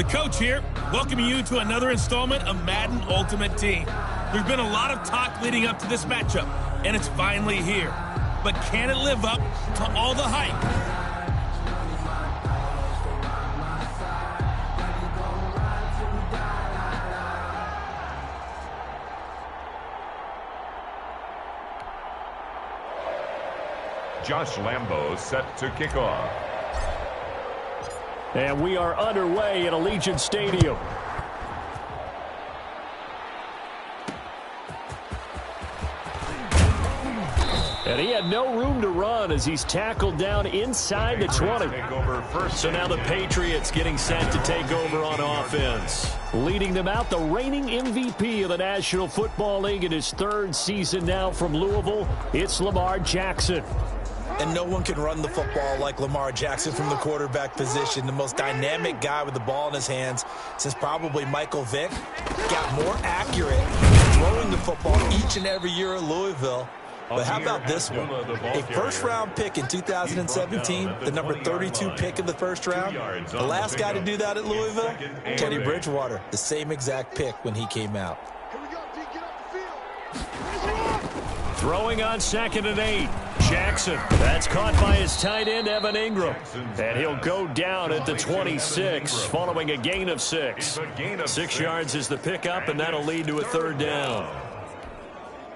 The coach here, welcoming you to another installment of Madden Ultimate Team. There's been a lot of talk leading up to this matchup, and it's finally here. But can it live up to all the hype? Josh Lambo set to kick off. And we are underway at Allegiant Stadium. And he had no room to run as he's tackled down inside the 20. So now the Patriots getting set to take over on offense. Leading them out, the reigning MVP of the National Football League in his third season now from Louisville, it's Lamar Jackson. And no one can run the football like Lamar Jackson from the quarterback position. The most dynamic guy with the ball in his hands since probably Michael Vick. Got more accurate throwing the football each and every year at Louisville. But how about this one? A first-round pick in 2017, the number 32 pick in the first round. The last guy to do that at Louisville, Teddy Bridgewater, the same exact pick when he came out. Throwing on 2nd and 8. Jackson. That's caught by his tight end, Evan Ingram. And he'll go down at the 26 following a gain of 6. 6 yards is the pickup, and that'll lead to a 3rd down.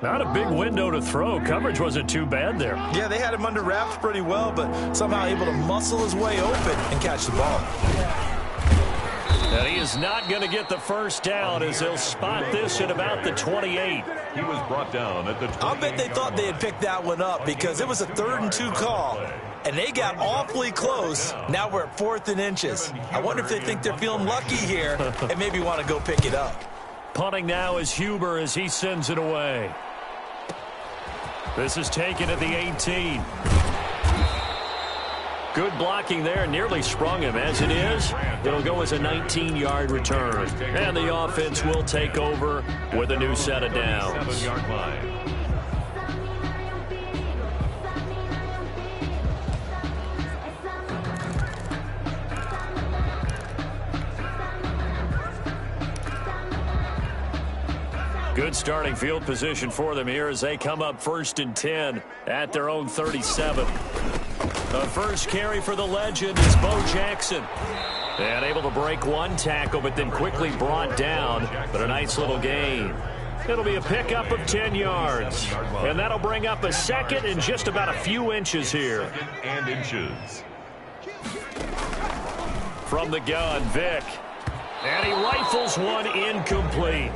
Not a big window to throw. Coverage wasn't too bad there. Yeah, they had him under wraps pretty well, but somehow able to muscle his way open and catch the ball. And he is not going to get the first down as they'll spot this at about the 28. He was brought down at the 28. I'll bet they thought they had picked that one up because it was a 3rd and 2 call, and they got awfully close. Now we're at 4th and inches. I wonder if they think they're feeling lucky here and maybe want to go pick it up. Punting now is Huber as he sends it away. This is taken at the 18. Good blocking there, nearly sprung him. As it is, it'll go as a 19-yard return. And the offense will take over with a new set of downs. 7-yard line. Good starting field position for them here as they come up 1st and 10 at their own 37. The first carry for the legend is Bo Jackson. And able to break one tackle, but then quickly brought down. But a nice little gain. It'll be a pickup of 10 yards. And that'll bring up a 2nd and just about a few inches here. 2nd and inches. From the gun, Vick. And he rifles one incomplete.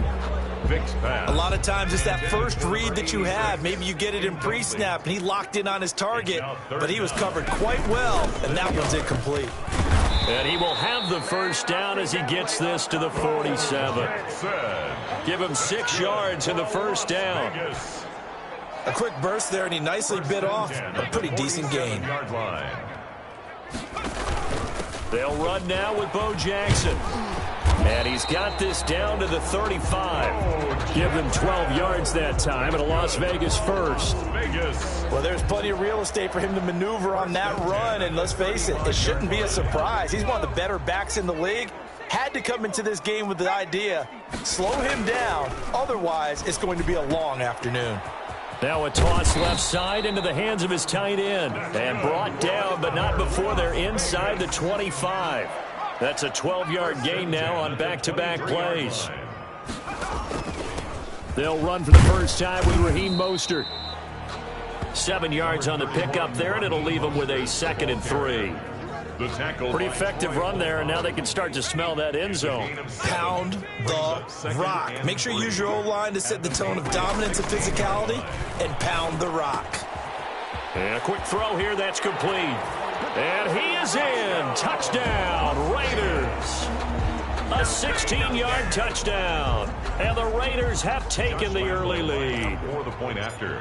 Vick's pass. A lot of times it's that first read that you have. Maybe you get it in pre-snap, and he locked in on his target, but he was covered quite well, and that one's incomplete. And he will have the first down as he gets this to the 47. Give him 6 yards in the first down. A quick burst there, and he nicely bit off a pretty decent gain. They'll run now with Bo Jackson. And he's got this down to the 35. Give them 12 yards that time at a Las Vegas first. Well, there's plenty of real estate for him to maneuver on that run, and let's face it, it shouldn't be a surprise. He's one of the better backs in the league. Had to come into this game with the idea, slow him down, otherwise it's going to be a long afternoon. Now a toss left side into the hands of his tight end. And brought down, but not before they're inside the 25. That's a 12-yard gain now on back-to-back plays. They'll run for the first time with Raheem Mostert. 7 yards on the pickup there, and it'll leave them with a 2nd and 3. Pretty effective run there, and now they can start to smell that end zone. Pound the rock. Make sure you use your O-line to set the tone of dominance and physicality, and pound the rock. And a quick throw here, that's complete. And he is in. Touchdown, Raiders. A 16-yard touchdown. And the Raiders have taken the early lead. Or the point after.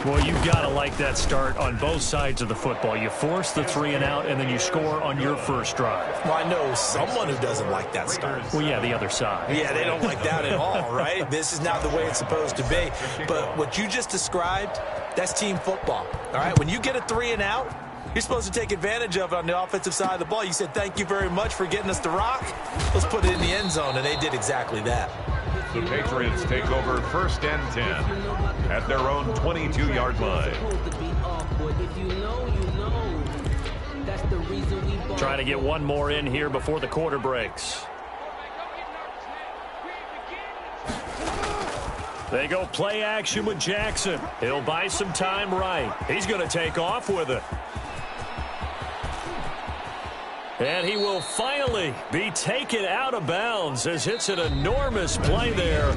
Well, you've got to like that start on both sides of the football. You force the 3 and out, and then you score on your first drive. Well, I know someone who doesn't like that start. Well, yeah, the other side. Yeah, they don't like that at all, right? This is not the way it's supposed to be. But what you just described, that's team football, all right? When you get a 3 and out, You're supposed to take advantage of it on the offensive side of the ball. You said, thank you very much for getting us the rock. Let's put it in the end zone, and they did exactly that. The Patriots take over 1st and 10 at their own 22-yard line. Trying to get one more in here before the quarter breaks. They go play action with Jackson. He'll buy some time right. He's going to take off with it. And he will finally be taken out of bounds as it's an enormous play there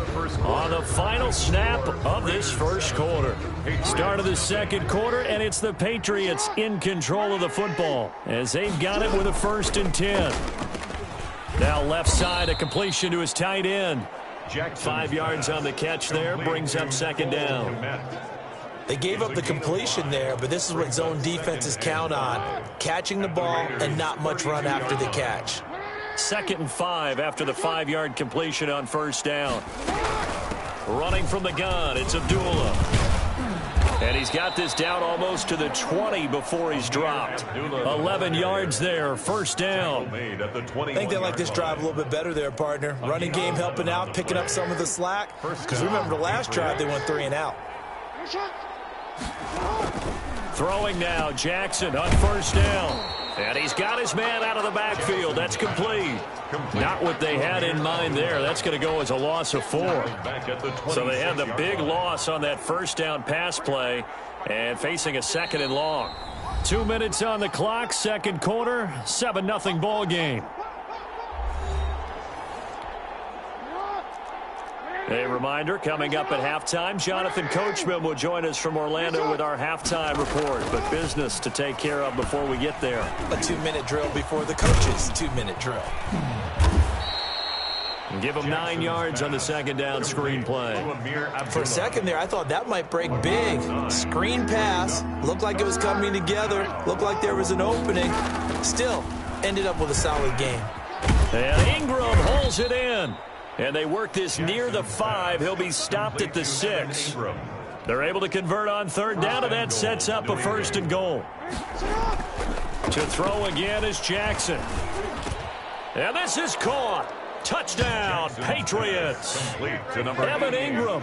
on the final snap of this first quarter. Start of the second quarter, and it's the Patriots in control of the football as they've got it with a 1st and 10. Now left side, a completion to his tight end. 5 yards on the catch there, brings up 2nd down. They gave up the completion there, but this is what zone defenses count on. Catching the ball and not much run after the catch. 2nd and 5 after the 5-yard completion on 1st down. Running from the gun, it's Abdullah. And he's got this down almost to the 20 before he's dropped. 11 yards there, 1st down. I think they like this drive a little bit better there, partner. Running game helping out, picking up some of the slack. Because remember the last drive, they went 3 and out. Throwing now, Jackson on 1st down. And he's got his man out of the backfield. That's complete. Not what they had in mind there. That's going to go as a loss of 4. So they had the big loss on that 1st down pass play and facing a 2nd and long. 2 minutes on the clock, second quarter, 7-0 ball game. A reminder, coming up at halftime, Jonathan Coachman will join us from Orlando with our halftime report. But business to take care of before we get there. A 2-minute drill before the coach's 2-minute drill. And give him 9 yards on the 2nd down screen play. For a second there, I thought that might break big. Screen pass. Looked like it was coming together. Looked like there was an opening. Still, ended up with a solid game. And Ingram holds it in. And they work this near the 5. He'll be stopped at the 6. They're able to convert on 3rd down, and that sets up a 1st and goal. To throw again is Jackson. And this is caught. Touchdown, Patriots. Evan Ingram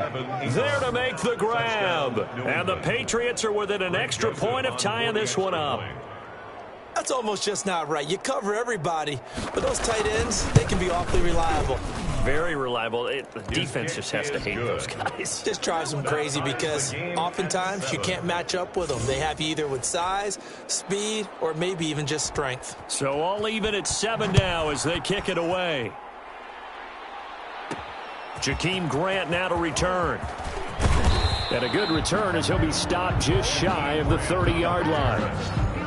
there to make the grab. And the Patriots are within an extra point of tying this one up. That's almost just not right. You cover everybody, but those tight ends, they can be awfully reliable. Very reliable. The defense just has to hate those guys. Just drives them crazy because oftentimes you can't match up with them. They have you either with size, speed, or maybe even just strength. So all even at 7 now as they kick it away. Jakeem Grant now to return. And a good return as he'll be stopped just shy of the 30-yard line.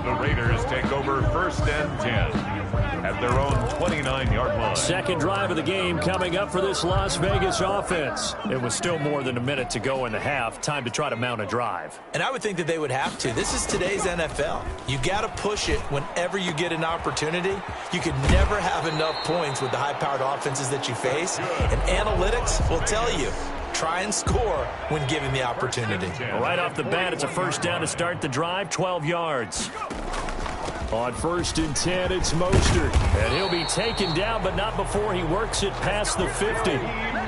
The Raiders take over 1st and 10 at their own 29-yard line. Second drive of the game coming up for this Las Vegas offense. It was still more than a minute to go in the half. Time to try to mount a drive. And I would think that they would have to. This is today's NFL. You got to push it whenever you get an opportunity. You could never have enough points with the high-powered offenses that you face. And analytics will tell you, try and score when given the opportunity. Right off the bat, it's a 1st down to start the drive, 12 yards. On 1st and 10, it's Mostert. And he'll be taken down, but not before he works it past the 50.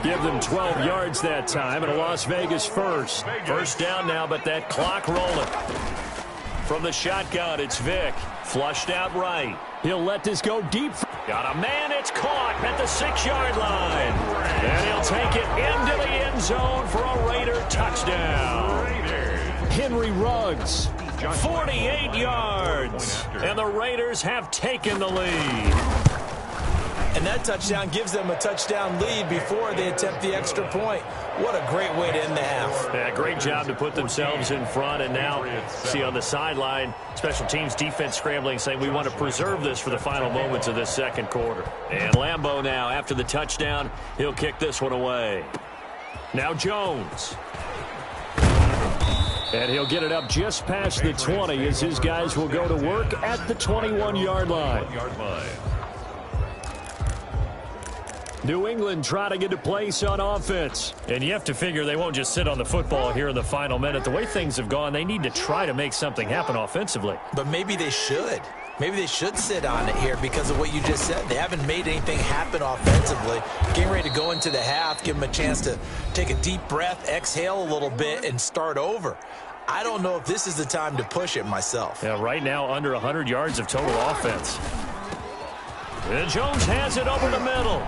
Give them 12 yards that time, and a Las Vegas 1st down now, but that clock rolling. From the shotgun, it's Vick. Flushed out right. He'll let this go deep. Got a man, it's caught at the 6-yard line. And he'll take it into the end zone for a Raider touchdown. Henry Ruggs, 48 yards. And the Raiders have taken the lead. And that touchdown gives them a touchdown lead before they attempt the extra point. What a great way to end the half. Yeah, great job to put themselves in front. And now, see on the sideline, special teams defense scrambling, saying we want to preserve this for the final moments of this second quarter. And Lambeau now, after the touchdown, he'll kick this one away. Now Jones. And he'll get it up just past the 20 as his guys will go to work at the 21-yard line. New England trying to get a place on offense. And you have to figure they won't just sit on the football here in the final minute. The way things have gone, they need to try to make something happen offensively. But maybe they should. Maybe they should sit on it here because of what you just said. They haven't made anything happen offensively. Getting ready to go into the half, give them a chance to take a deep breath, exhale a little bit, and start over. I don't know if this is the time to push it myself. Yeah, right now under 100 yards of total offense. And Jones has it over the middle.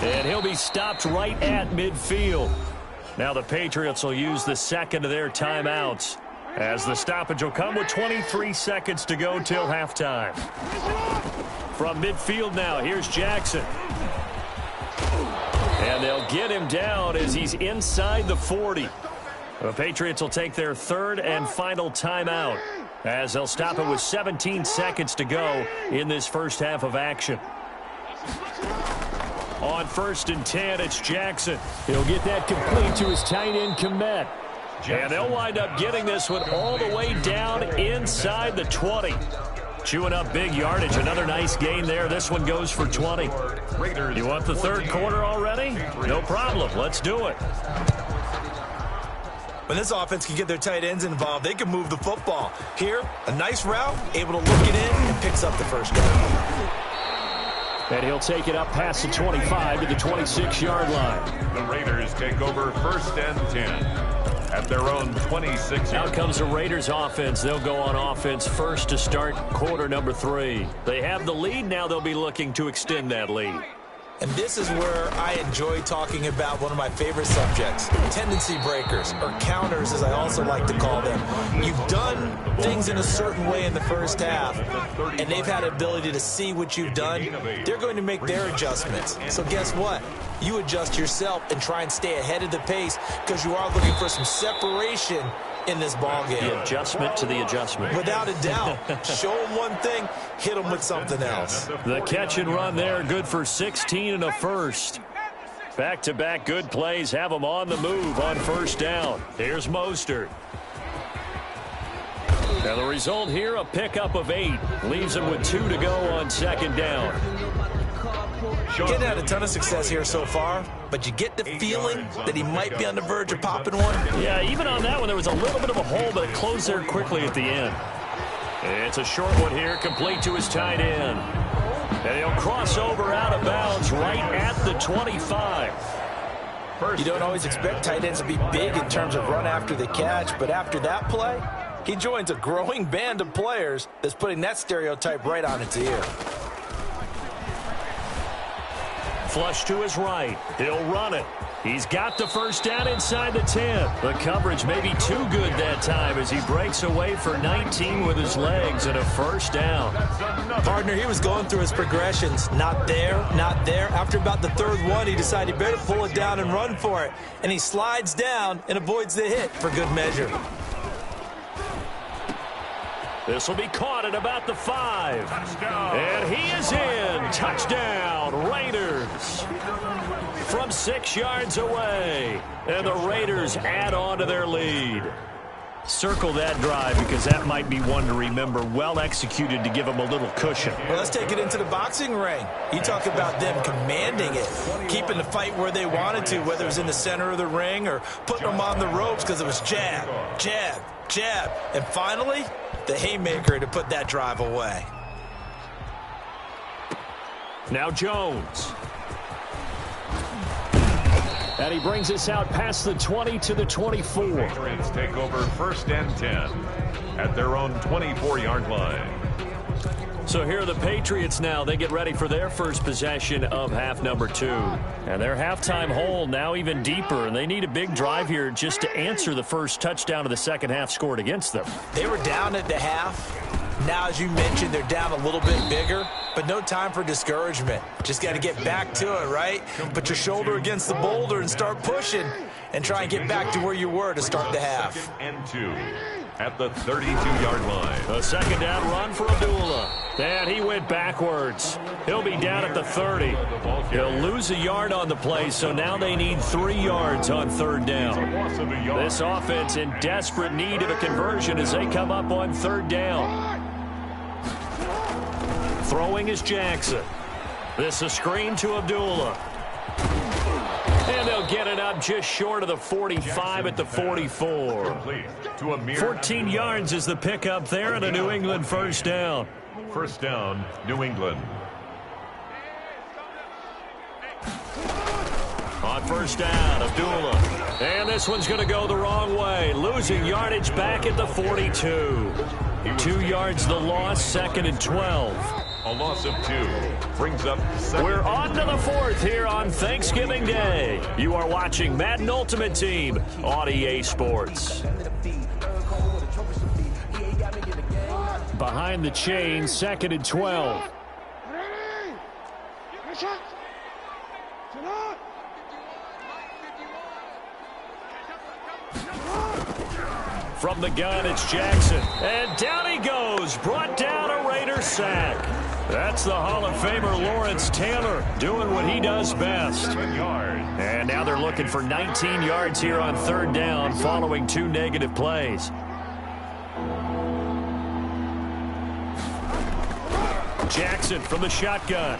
And he'll be stopped right at midfield. Now the Patriots will use the second of their timeouts, as the stoppage will come with 23 seconds to go till halftime. From midfield now, here's Jackson. And they'll get him down as he's inside the 40. The Patriots will take their third and final timeout, as they'll stop it with 17 seconds to go in this first half of action. On 1st and 10, it's Jackson. He'll get that complete to his tight end, Komet. And they'll wind up getting this one all the way down inside the 20. Chewing up big yardage. Another nice gain there. This one goes for 20. You want the third quarter already? No problem. Let's do it. When this offense can get their tight ends involved, they can move the football. Here, a nice route, able to look it in, and picks up the first down. And he'll take it up past the 25 to the 26-yard line. The Raiders take over 1st and 10 at their own 26. Out comes the Raiders offense. They'll go on offense first to start quarter number 3. They have the lead. Now they'll be looking to extend that lead. And this is where I enjoy talking about one of my favorite subjects, tendency breakers, or counters as I also like to call them. You've done things in a certain way in the first half, and they've had the ability to see what you've done. They're going to make their adjustments. So guess what? You adjust yourself and try and stay ahead of the pace because you are looking for some separation in this ball game. The adjustment to the adjustment. Without a doubt. Show them one thing, hit them with something else. The catch and run there, good for 16 and a first. Back-to-back good plays have them on the move on first down. Here's Mostert. Now the result here, a pickup of 8. Leaves him with 2 to go on second down. Getting had a ton of success here so far, but you get the feeling that he might be on the verge of popping one. Yeah, even on that one, there was a little bit of a hole, but it closed there quickly at the end. It's a short one here, complete to his tight end. And he'll cross over out of bounds right at the 25. You don't always expect tight ends to be big in terms of run after the catch, but after that play, he joins a growing band of players that's putting that stereotype right on its ear. Flush to his right. He'll run it. He's got the first down inside the 10. The coverage may be too good that time as he breaks away for 19 with his legs and a first down. Partner, he was going through his progressions. Not there, not there. After about the third one, he decided he better pull it down and run for it. And he slides down and avoids the hit for good measure. This will be caught at about the 5. Touchdown. And he is in. Touchdown, Raiders. From 6 yards away. And the Raiders add on to their lead. Circle that drive because that might be one to remember. Well executed to give them a little cushion. Well, let's take it into the boxing ring. You talk about them commanding it, keeping the fight where they wanted to, whether it was in the center of the ring or putting them on the ropes because it was jab, jab, jab. And finally, the haymaker to put that drive away. Now Jones. And he brings us out past the 20 to the 24. Patriots take over 1st and 10 at their own 24-yard line. So here are the Patriots now. They get ready for their first possession of half number 2. And their halftime hole now even deeper. And they need a big drive here just to answer the first touchdown of the second half scored against them. They were down at the half. Now, as you mentioned, they're down a little bit bigger, but no time for discouragement. Just got to get back to it, right? Put your shoulder against the boulder and start pushing and try and get back to where you were to start the half. 2nd and 2 at the 32-yard line. A second down run for Abdullah. And he went backwards. He'll be down at the 30. He'll lose a yard on the play, so now they need 3 yards on third down. This offense in desperate need of a conversion as they come up on third down. Throwing is Jackson. This is a screen to Abdullah. And they'll get it up just short of the 45 at the 44. 14 yards is the pickup there, and a New England first down. First down, New England. On first down, Abdullah. And this one's going to go the wrong way. Losing yardage back at the 42. 2 yards the loss, 2nd and 12. A loss of 2 brings up second. We're on to the 4th here on Thanksgiving Day. You are watching Madden Ultimate Team on EA Sports. Behind the chain, 2nd and 12. From the gun, it's Jackson. And down he goes. Brought down a Raider sack. That's the Hall of Famer Lawrence Taylor doing what he does best. And now they're looking for 19 yards here on 3rd down following 2 negative plays. Jackson from the shotgun.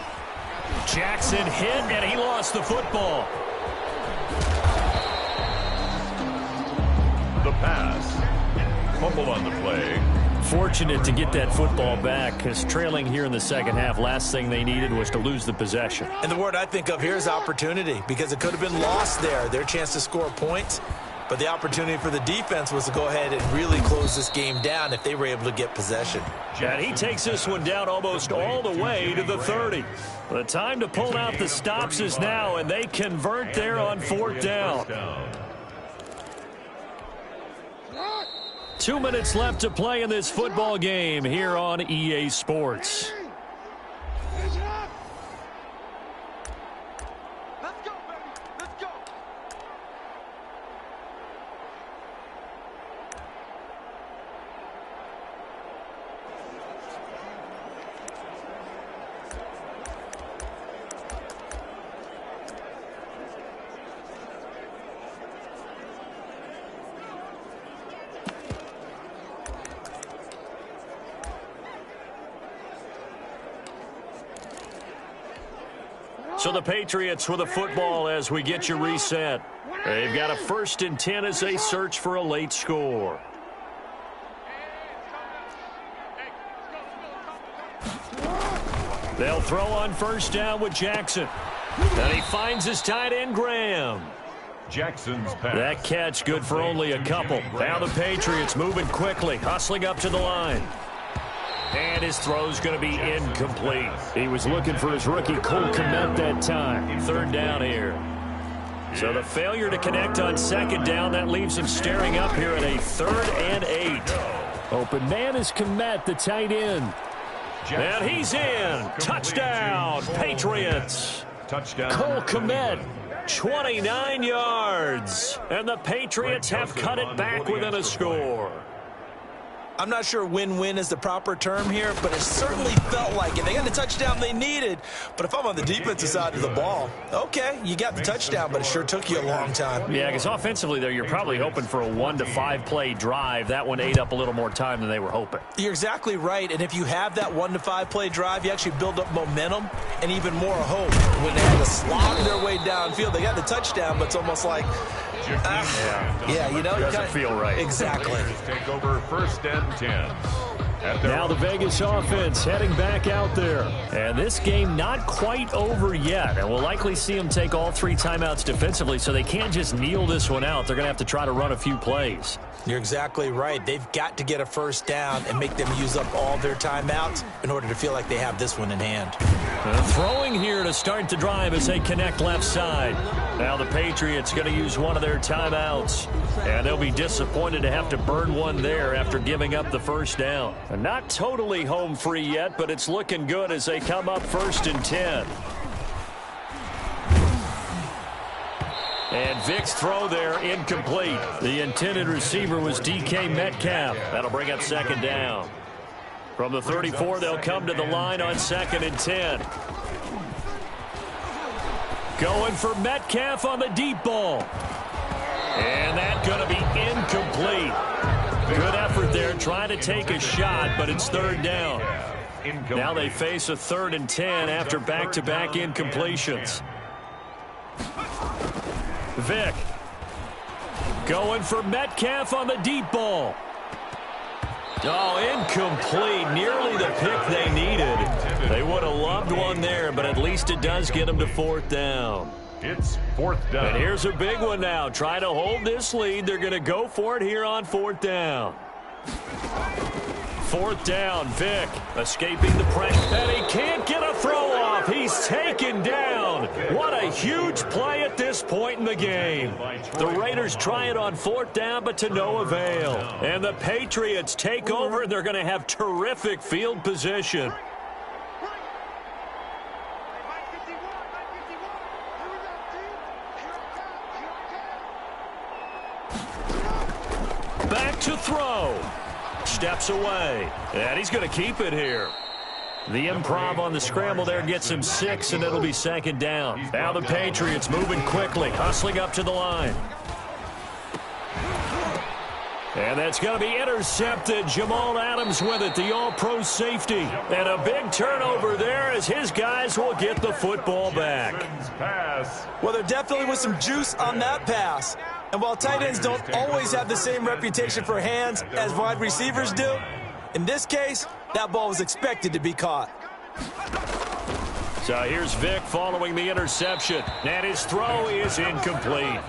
Jackson hit, and he lost the football. The pass. Fumble on the play. Fortunate to get that football back, because trailing here in the second half, last thing they needed was to lose the possession. And the word I think of here is opportunity, because it could have been lost there. Their chance to score points, but the opportunity for the defense was to go ahead and really close this game down if they were able to get possession. And he takes this one down almost all the way to the 30. The time to pull out the stops is now, and they convert there on 4th down. 2 minutes left to play in this football game here on EA Sports. So the Patriots with a football as we get you reset. They've got a 1st and 10 as they search for a late score. They'll throw on 1st down with Jackson. And he finds his tight end, Graham. Jackson's pass. That catch good for only a couple. Now the Patriots moving quickly, hustling up to the line. And his throw's going to be incomplete. He was looking for his rookie Cole Kmet that time. 3rd down here. So the failure to connect on 2nd down, that leaves him staring up here at a 3rd and 8. Open man is Kmet, the tight end. And he's in. Touchdown, Patriots. Touchdown. Cole Kmet, 29 yards. And the Patriots have cut it back within a score. I'm not sure win-win is the proper term here, but it certainly felt like it. They got the touchdown they needed, but if I'm on the defensive side of the ball, okay, you got the touchdown, but it sure took you a long time. Yeah, because offensively, though, you're probably hoping for a 1 to 5 play drive. That one ate up a little more time than they were hoping. You're exactly right, and if you have that 1 to 5 play drive, you actually build up momentum and even more hope. When they had to slog their way downfield, they got the touchdown, but it's almost like, yeah, you know, doesn't feel right. Exactly. Take over 1st and 10. Now the Vegas offense heading back out there. And this game not quite over yet. And we'll likely see them take all 3 timeouts defensively, so they can't just kneel this one out. They're going to have to try to run a few plays. You're exactly right. They've got to get a 1st down and make them use up all their timeouts in order to feel like they have this one in hand. Throwing here to start the drive as they connect left side. Now the Patriots going to use one of their timeouts. And they'll be disappointed to have to burn one there after giving up the 1st down. And not totally home free yet, but it's looking good as they come up 1st and 10. And Vic's throw there incomplete. The intended receiver was DK Metcalf. That'll bring up 2nd down. From the 34, they'll come to the line on 2nd and 10. Going for Metcalf on the deep ball. And that's going to be incomplete. Good effort there trying to take a shot, but it's 3rd down. incomplete. Now they face a 3rd and 10 after back-to-back incompletions. Vick going for Metcalf on the deep ball. Oh, incomplete. Nearly the pick they needed. They would have loved one there, but at least it does get them to 4th down. It's 4th down. And here's a big one now. Trying to hold this lead. They're going to go for it here on 4th down. 4th down, Vick escaping the pressure. And he can't get a throw off. He's taken down. What a huge play at this point in the game. The Raiders try it on 4th down, but to no avail. And the Patriots take over, and they're going to have terrific field position. Back to throw. Steps away. And he's going to keep it here. The improv on the scramble there gets him 6, and it'll be 2nd down. Now the Patriots moving quickly, hustling up to the line. And that's going to be intercepted. Jamal Adams with it, the all-pro safety. And a big turnover there as his guys will get the football back. Well, there definitely was some juice on that pass. And while tight ends don't always have the same reputation for hands as wide receivers do, in this case, that ball was expected to be caught. So here's Vick following the interception. And his throw is incomplete.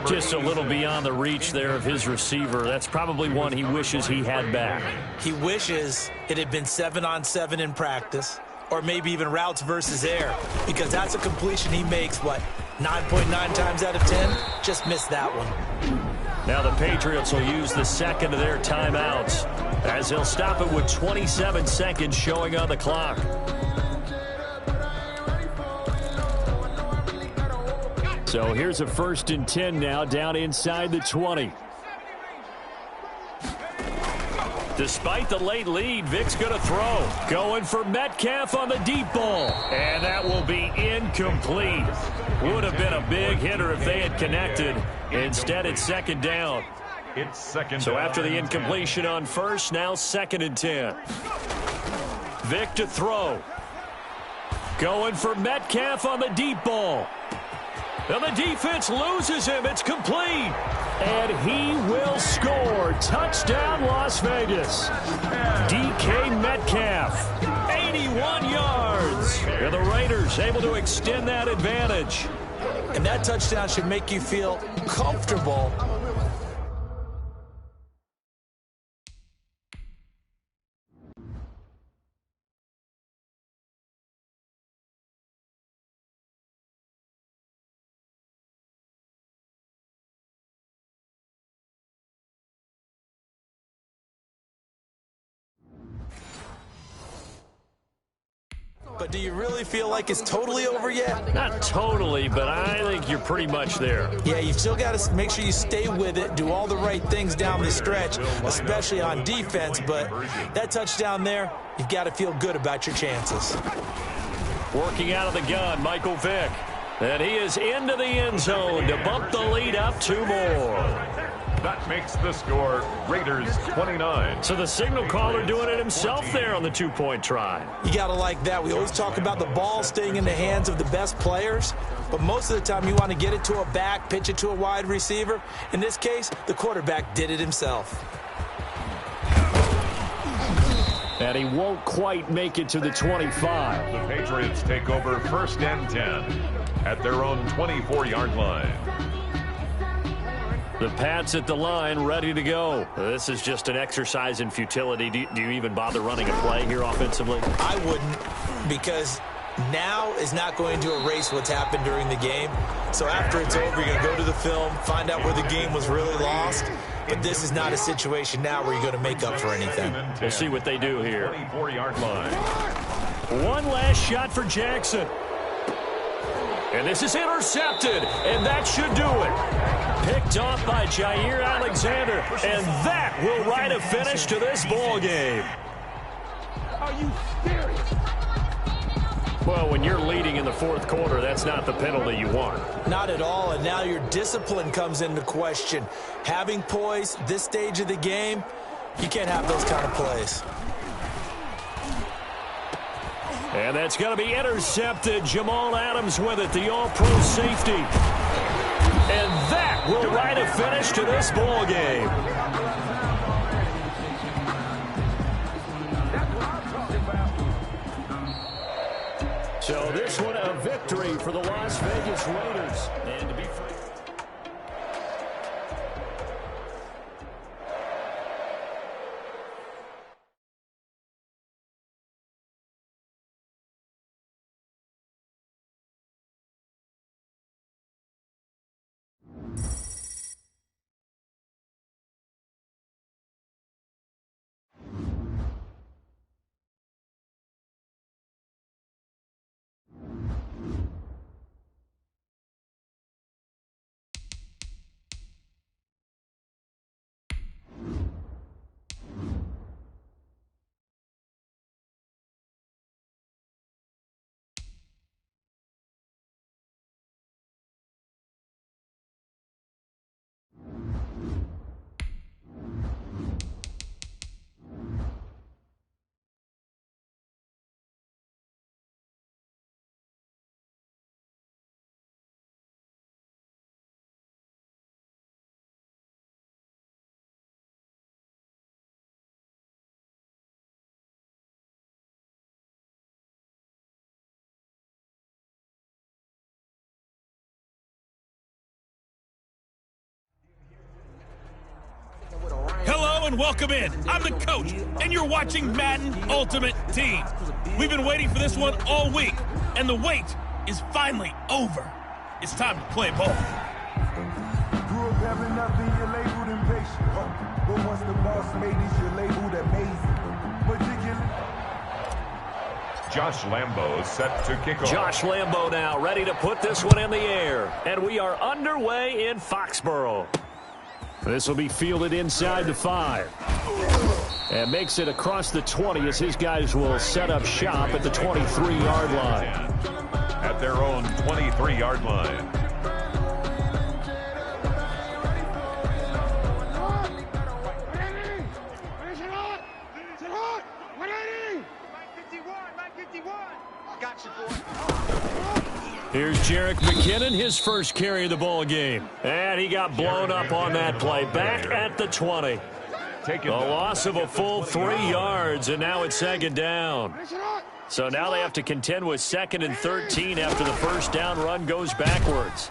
Just a little beyond the reach there of his receiver. That's probably one he wishes he had back. He wishes it had been 7-on-7 in practice, or maybe even routes versus air, because that's a completion he makes, 9.9 times out of 10? Just missed that one. Now the Patriots will use the 2nd of their timeouts, as they'll stop it with 27 seconds showing on the clock. So here's a 1st and 10 now, down inside the 20. Despite the late lead, Vick's going to throw. Going for Metcalf on the deep ball. And that will be incomplete. Would have been a big hitter if they had connected. Instead, it's 2nd down. It's 2nd down. So after the incompletion on 1st, now 2nd and 10. Vick to throw. Going for Metcalf on the deep ball. And the defense loses him. It's complete. And he will score. Touchdown, Las Vegas. DK Metcalf, 81 yards. And the Raiders able to extend that advantage. And that touchdown should make you feel comfortable. But do you really feel like it's totally over yet? Not totally, but I think you're pretty much there. Yeah, you've still got to make sure you stay with it, do all the right things down the stretch, especially on defense. But that touchdown there, you've got to feel good about your chances. Working out of the gun, Michael Vick. And he is into the end zone to bump the lead up 2 more. That makes the score Raiders 29. So the signal caller doing it himself there on the 2-point try. You got to like that. We always talk about the ball staying in the hands of the best players, but most of the time you want to get it to a back, pitch it to a wide receiver. In this case, the quarterback did it himself. And he won't quite make it to the 25. The Patriots take over 1st and 10 at their own 24-yard line. The Pats at the line, ready to go. This is just an exercise in futility. Do you even bother running a play here offensively? I wouldn't, because now is not going to erase what's happened during the game. So after it's over, you're going to go to the film, find out where the game was really lost. But this is not a situation now where you're going to make up for anything. We'll see what they do here. 24-yard line. One last shot for Jackson. And this is intercepted, and that should do it. Picked off by Jair Alexander, and that will write a finish to this ball game. Are you serious? Well, when you're leading in the 4th quarter, that's not the penalty you want. Not at all, and now your discipline comes into question. Having poise this stage of the game, you can't have those kind of plays. And that's going to be intercepted. Jamal Adams with it, the all-pro safety. And that will write a finish to this ball game. So this one a victory for the Las Vegas Raiders. And to be free. Hello and welcome in. I'm the coach, and you're watching Madden Ultimate Team. We've been waiting for this one all week, and the wait is finally over. It's time to play ball. Grew up having nothing, you're labeled impatient. But once the boss made it, you're labeled amazing. Particularly. Josh Lambo set to kick off. Josh Lambo now ready to put this one in the air. And we are underway in Foxborough. This will be fielded inside the 5. And makes it across the 20 as his guys will set up shop at the 23-yard line. At their own 23-yard line. Here's Jerick McKinnon, his first carry of the ball game. And he got blown up on that play. Back at the 20. A loss of a full 3 yards, and now it's second down. So now they have to contend with 2nd and 13 after the first down run goes backwards.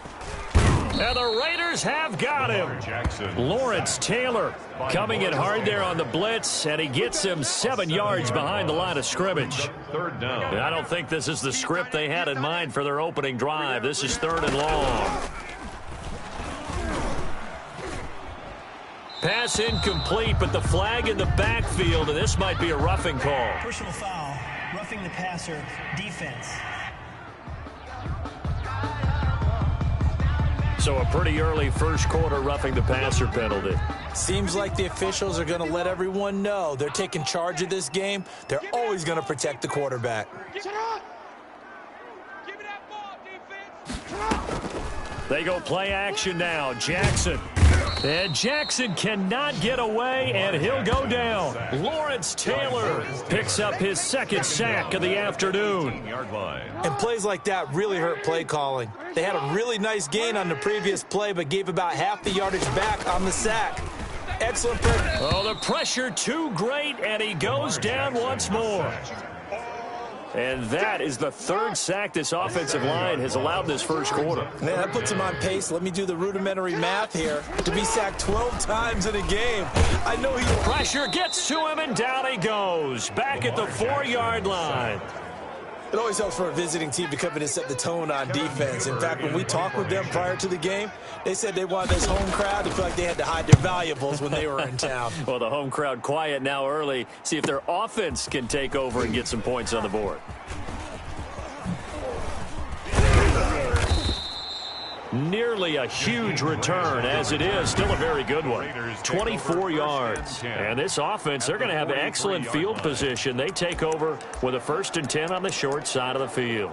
And the Raiders have got him. Lawrence Taylor coming in hard there on the blitz, and he gets him 7 yards behind the line of scrimmage. Third down. I don't think this is the script they had in mind for their opening drive. This is 3rd and long. Pass incomplete, but the flag in the backfield, and this might be a roughing call. Personal foul, roughing the passer, defense. So a pretty early first quarter roughing the passer penalty. Seems like the officials are going to let everyone know they're taking charge of this game. They're always going to protect the quarterback. They go play action now. Jackson. And Jackson cannot get away, and he'll go down. Lawrence Taylor picks up his 2nd sack of the afternoon. And plays like that really hurt play calling. They had a really nice gain on the previous play, but gave about half the yardage back on the sack. Excellent play. Oh, the pressure too great, and he goes down once more. And that is the 3rd sack this offensive line has allowed this first quarter. Man, that puts him on pace. Let me do the rudimentary math here. To be sacked 12 times in a game. I know he... Pressure gets to him, and down he goes. Back at the 4-yard line. It always helps for a visiting team to come in and set the tone on defense. In fact, when we talked with them prior to the game, they said they wanted this home crowd to feel like they had to hide their valuables when they were in town. Well, the home crowd quiet now early. See if their offense can take over and get some points on the board. Nearly a huge return, as it is still a very good one. 24 yards. And this offense, they're going to have excellent field position. They take over with a 1st and 10 on the short side of the field.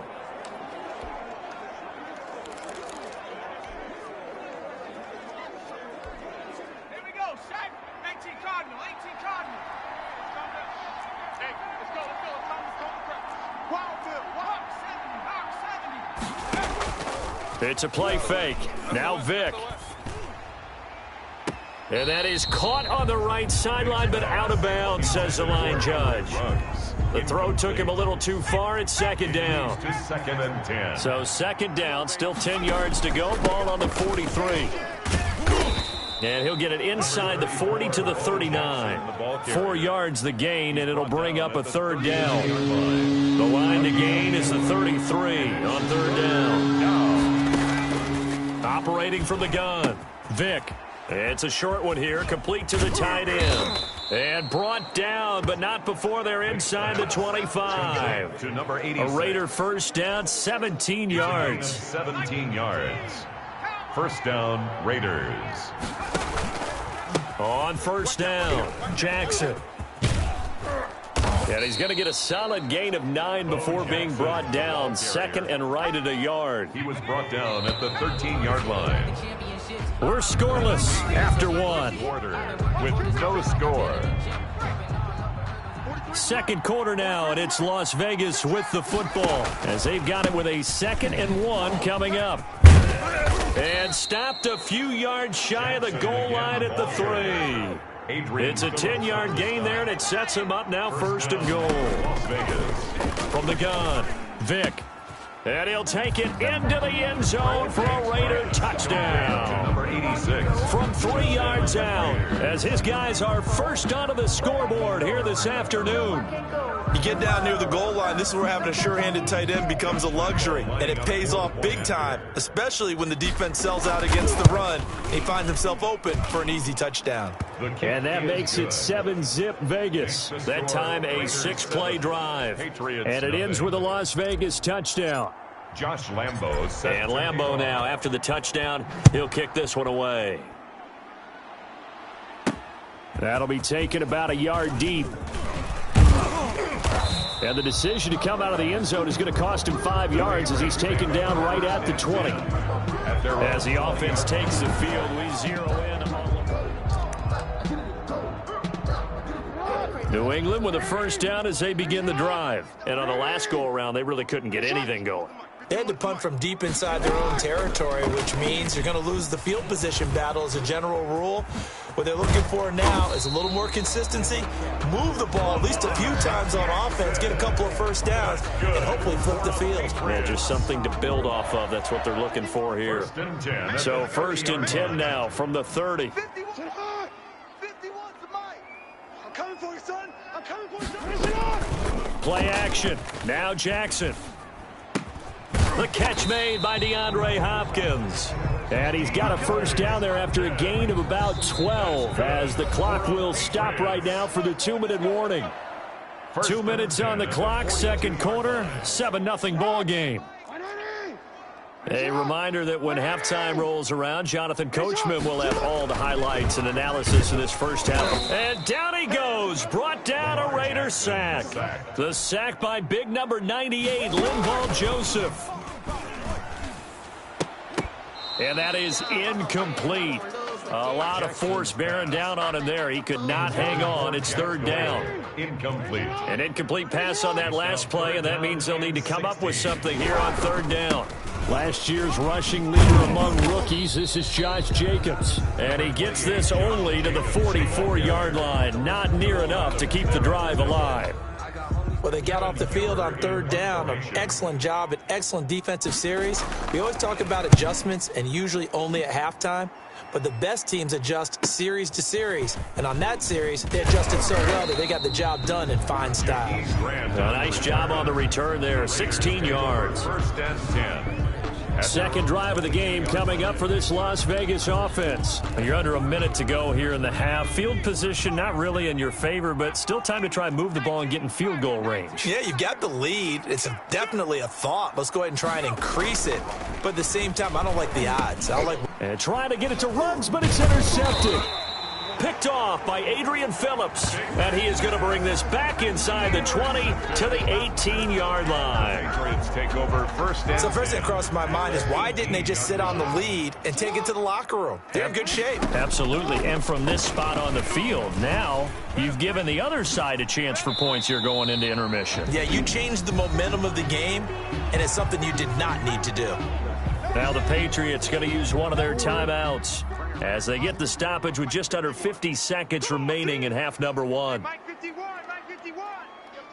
Here we go, Shaq. 18 Cardinal, 18 Cardinal. Hey, let's go. Time to start the practice. It's a play fake. Now Vick. And that is caught on the right sideline, but out of bounds, says the line judge. The throw took him a little too far. It's second down. Second and 10. So second down, still 10 yards to go. Ball on the 43. And he'll get it inside the 40 to the 39. 4 yards the gain, and it'll bring up a third down. The line to gain is the 33 on third down. Operating from the gun, Vick. It's a short one here, complete to the tight end. And brought down, but not before they're inside the 25. To number 86. A Raider first down, 17 yards. 17 yards. First down, Raiders. On first down, Jackson. And he's going to get a solid gain of 9 before being brought down. Second and right at a yard. He was brought down at the 13-yard line. We're scoreless after one. Quarter with no score. Second quarter now, and it's Las Vegas with the football as they've got it with a 2nd and 1 coming up. And stopped a few yards shy of the goal line at the 3. It's a 10-yard gain there, and it sets him up now first and goal. Las Vegas. From the gun, Vick. And he'll take it into the end zone for a Raider touchdown. Number 86. From 3 yards out, as his guys are first onto the scoreboard here this afternoon. You get down near the goal line, this is where having a sure-handed tight end becomes a luxury, and it pays off big time, especially when the defense sells out against the run. He finds himself open for an easy touchdown. And that makes it 7-zip Vegas. That time a 6-play drive. And it ends with a Las Vegas touchdown. Josh Lambo set. And Lambo now, after the touchdown, he'll kick this one away. That'll be taken about a yard deep. And the decision to come out of the end zone is going to cost him 5 yards as he's taken down right at the 20. As the offense takes the field, we zero in. New England with a first down as they begin the drive. And on the last go-around, they really couldn't get anything going. They had to punt from deep inside their own territory, which means you're going to lose the field position battle as a general rule. What they're looking for now is a little more consistency, move the ball at least a few times on offense, get a couple of first downs, and hopefully flip the field. Yeah, just something to build off of. That's what they're looking for here. So first and 10 now from the 30. 51's the mic. I'm coming for you, son. I'm coming for you, son. Play action. Now Jackson. The catch made by DeAndre Hopkins. And he's got a first down there after a gain of about 12 as the clock will stop right now for the 2-minute warning. 2 minutes on the clock, second quarter, 7-0 ball game. A reminder that when halftime rolls around, Jonathan Coachman will have all the highlights and analysis of this first half. And down he goes, brought down a Raider sack. The sack by big number 98, Linval Joseph. And that is incomplete. A lot of force bearing down on him there. He could not hang on. It's third down. Incomplete. An incomplete pass on that last play, and that means they'll need to come up with something here on third down. Last year's rushing leader among rookies, this is Josh Jacobs. And he gets this only to the 44-yard line. Not near enough to keep the drive alive. Well, they got off the field on third down. An excellent job, an excellent defensive series. We always talk about adjustments, and usually only at halftime. But the best teams adjust series to series. And on that series, they adjusted so well that they got the job done in fine style. A nice job on the return there, 16 yards. First and 10. Second drive of the game coming up for this Las Vegas offense. You're under a minute to go here in the half. Field position not really in your favor, but still time to try and move the ball and get in field goal range. Yeah, you've got the lead. It's definitely a thought. Let's go ahead and try and increase it. But at the same time, I don't like the odds. And trying to get it to runs, but it's intercepted. Picked off by Adrian Phillips. And he is going to bring this back inside the 20 to the 18-yard line. Patriots take over first and So first thing that crossed my mind is why didn't they just sit on the lead and take it to the locker room? They're in good shape. Absolutely. And from this spot on the field, now you've given the other side a chance for points here going into intermission. Yeah, you changed the momentum of the game, and it's something you did not need to do. Now the Patriots going to use one of their timeouts as they get the stoppage with just under 50 seconds remaining in half number one. Mike 51, Mike 51.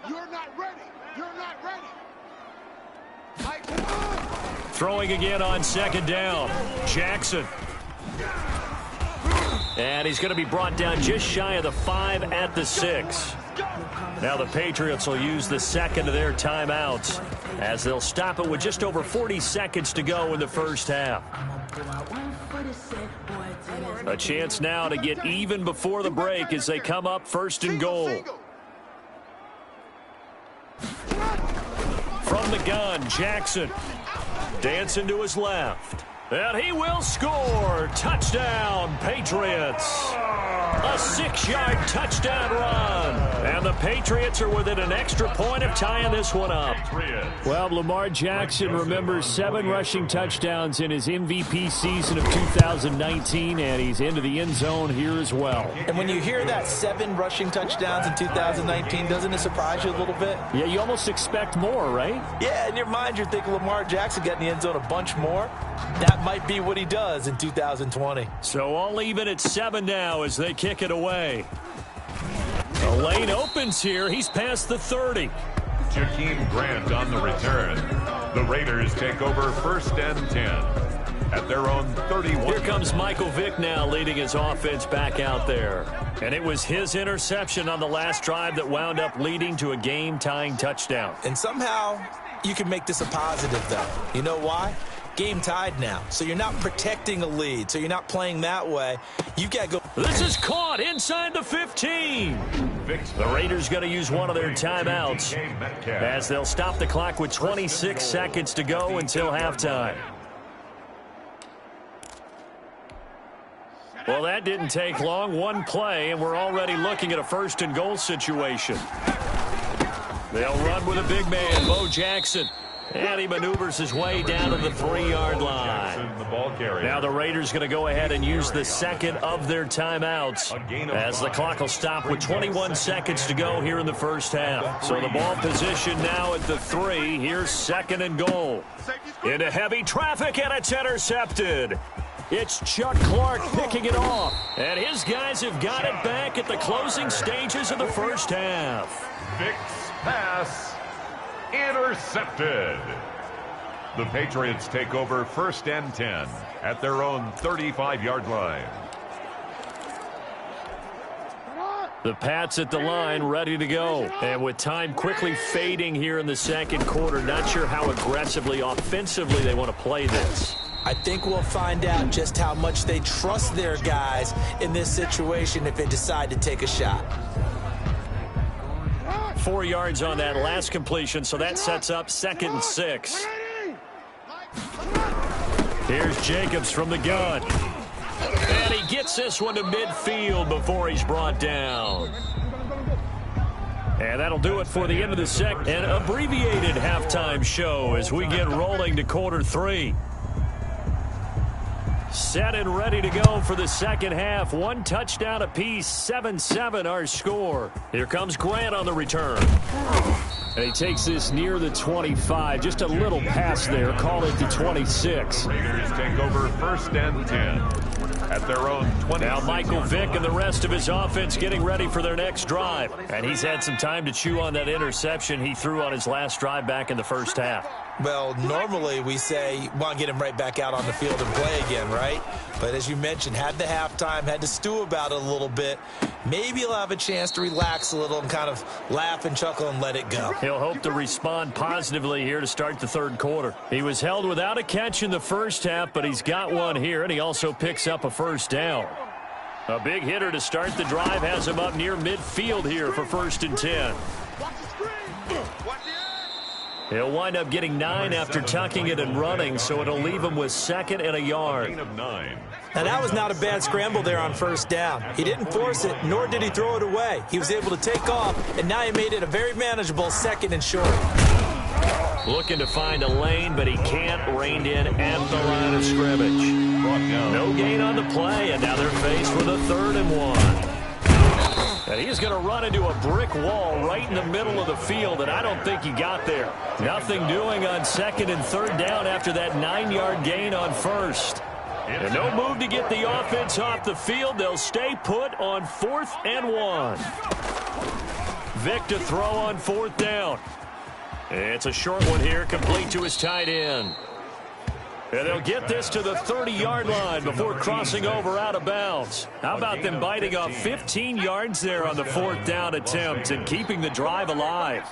You're not ready. You're not ready. Mike, Throwing again on second down. Jackson. And he's going to be brought down just shy of the 5 at the 6. Now the Patriots will use the second of their timeouts as they'll stop it with just over 40 seconds to go in the first half. A chance now to get even before the break as they come up first and goal. From the gun, Jackson dancing to his left. And he will score. Touchdown, Patriots. A 6-yard touchdown run. And the Patriots are within an extra point of tying this one up. Well, Lamar Jackson remembers 7 rushing touchdowns in his MVP season of 2019, and he's into the end zone here as well. And when you hear that 7 rushing touchdowns in 2019, doesn't it surprise you a little bit? Yeah, you almost expect more, right? Yeah, in your mind, you're thinking Lamar Jackson got in the end zone a bunch more. That might be what he does in 2020. So all even at 7 now as they kick it away. The lane opens here. He's past the 30. Jakeem Grant on the return. The Raiders take over first and 10 at their own 31. Here comes Michael Vick now leading his offense back out there. And it was his interception on the last drive that wound up leading to a game-tying touchdown. And somehow you can make this a positive, though. You know why? Game tied now, so you're not protecting a lead, so you're not playing that way. You've got to go. This is caught inside the 15. The Raiders going to use one of their timeouts as they'll stop the clock with 26 seconds to go until halftime. Well, that didn't take long. One play, and we're already looking at a first and goal situation. They'll run with a big man, Bo Jackson. And he maneuvers his way down to the 3-yard line. Now the Raiders going to go ahead and use the second of their timeouts as the clock will stop with 21 seconds to go here in the first half. So the ball position now at the 3. Here's second and goal. Into heavy traffic, and it's intercepted. It's Chuck Clark picking it off. And his guys have got it back at the closing stages of the first half. Vick's pass intercepted. The Patriots take over first and 10 at their own 35-yard line. The Pats at the line ready to go. And with time quickly fading here in the second quarter, not sure how aggressively, offensively they want to play this. I think we'll find out just how much they trust their guys in this situation if they decide to take a shot. 4 yards on that last completion, so that sets up 2nd and 6. Here's Jacobs from the gun. And he gets this one to midfield before he's brought down. And that'll do it for the end of the second. An abbreviated halftime show as we get rolling to quarter 3. Set and ready to go for the second half. 1 touchdown apiece, 7-7 our score. Here comes Grant on the return. And he takes this near the 25. Just a little pass there. Call it the 26. Raiders take over first and 10 at their own 20. Now Michael Vick and the rest of his offense getting ready for their next drive. And he's had some time to chew on that interception he threw on his last drive back in the first half. Well, normally we say, want to get him right back out on the field and play again, right? But as you mentioned, had the halftime, had to stew about it a little bit. Maybe he'll have a chance to relax a little and kind of laugh and chuckle and let it go. He'll hope to respond positively here to start the third quarter. He was held without a catch in the first half, but he's got one here, and he also picks up a first down. A big hitter to start the drive has him up near midfield here for first and 10. He'll wind up getting 9 after tucking it and running, so it'll leave him with 2nd and a yard. Now, that was not a bad scramble there on first down. He didn't force it, nor did he throw it away. He was able to take off, and now he made it a very manageable 2nd and short. Looking to find a lane, but he can't. Reined in at the line of scrimmage. No gain on the play, and now they're faced with a 3rd and 1. And he's going to run into a brick wall right in the middle of the field, and I don't think he got there. Nothing doing on second and third down after that 9-yard gain on first. And no move to get the offense off the field. They'll stay put on 4th and 1. Vic to throw on 4th down. It's a short one here, complete to his tight end. And they'll get this to the 30-yard line before crossing over out of bounds. How about them biting off 15 yards there on the 4th down attempt and keeping the drive alive?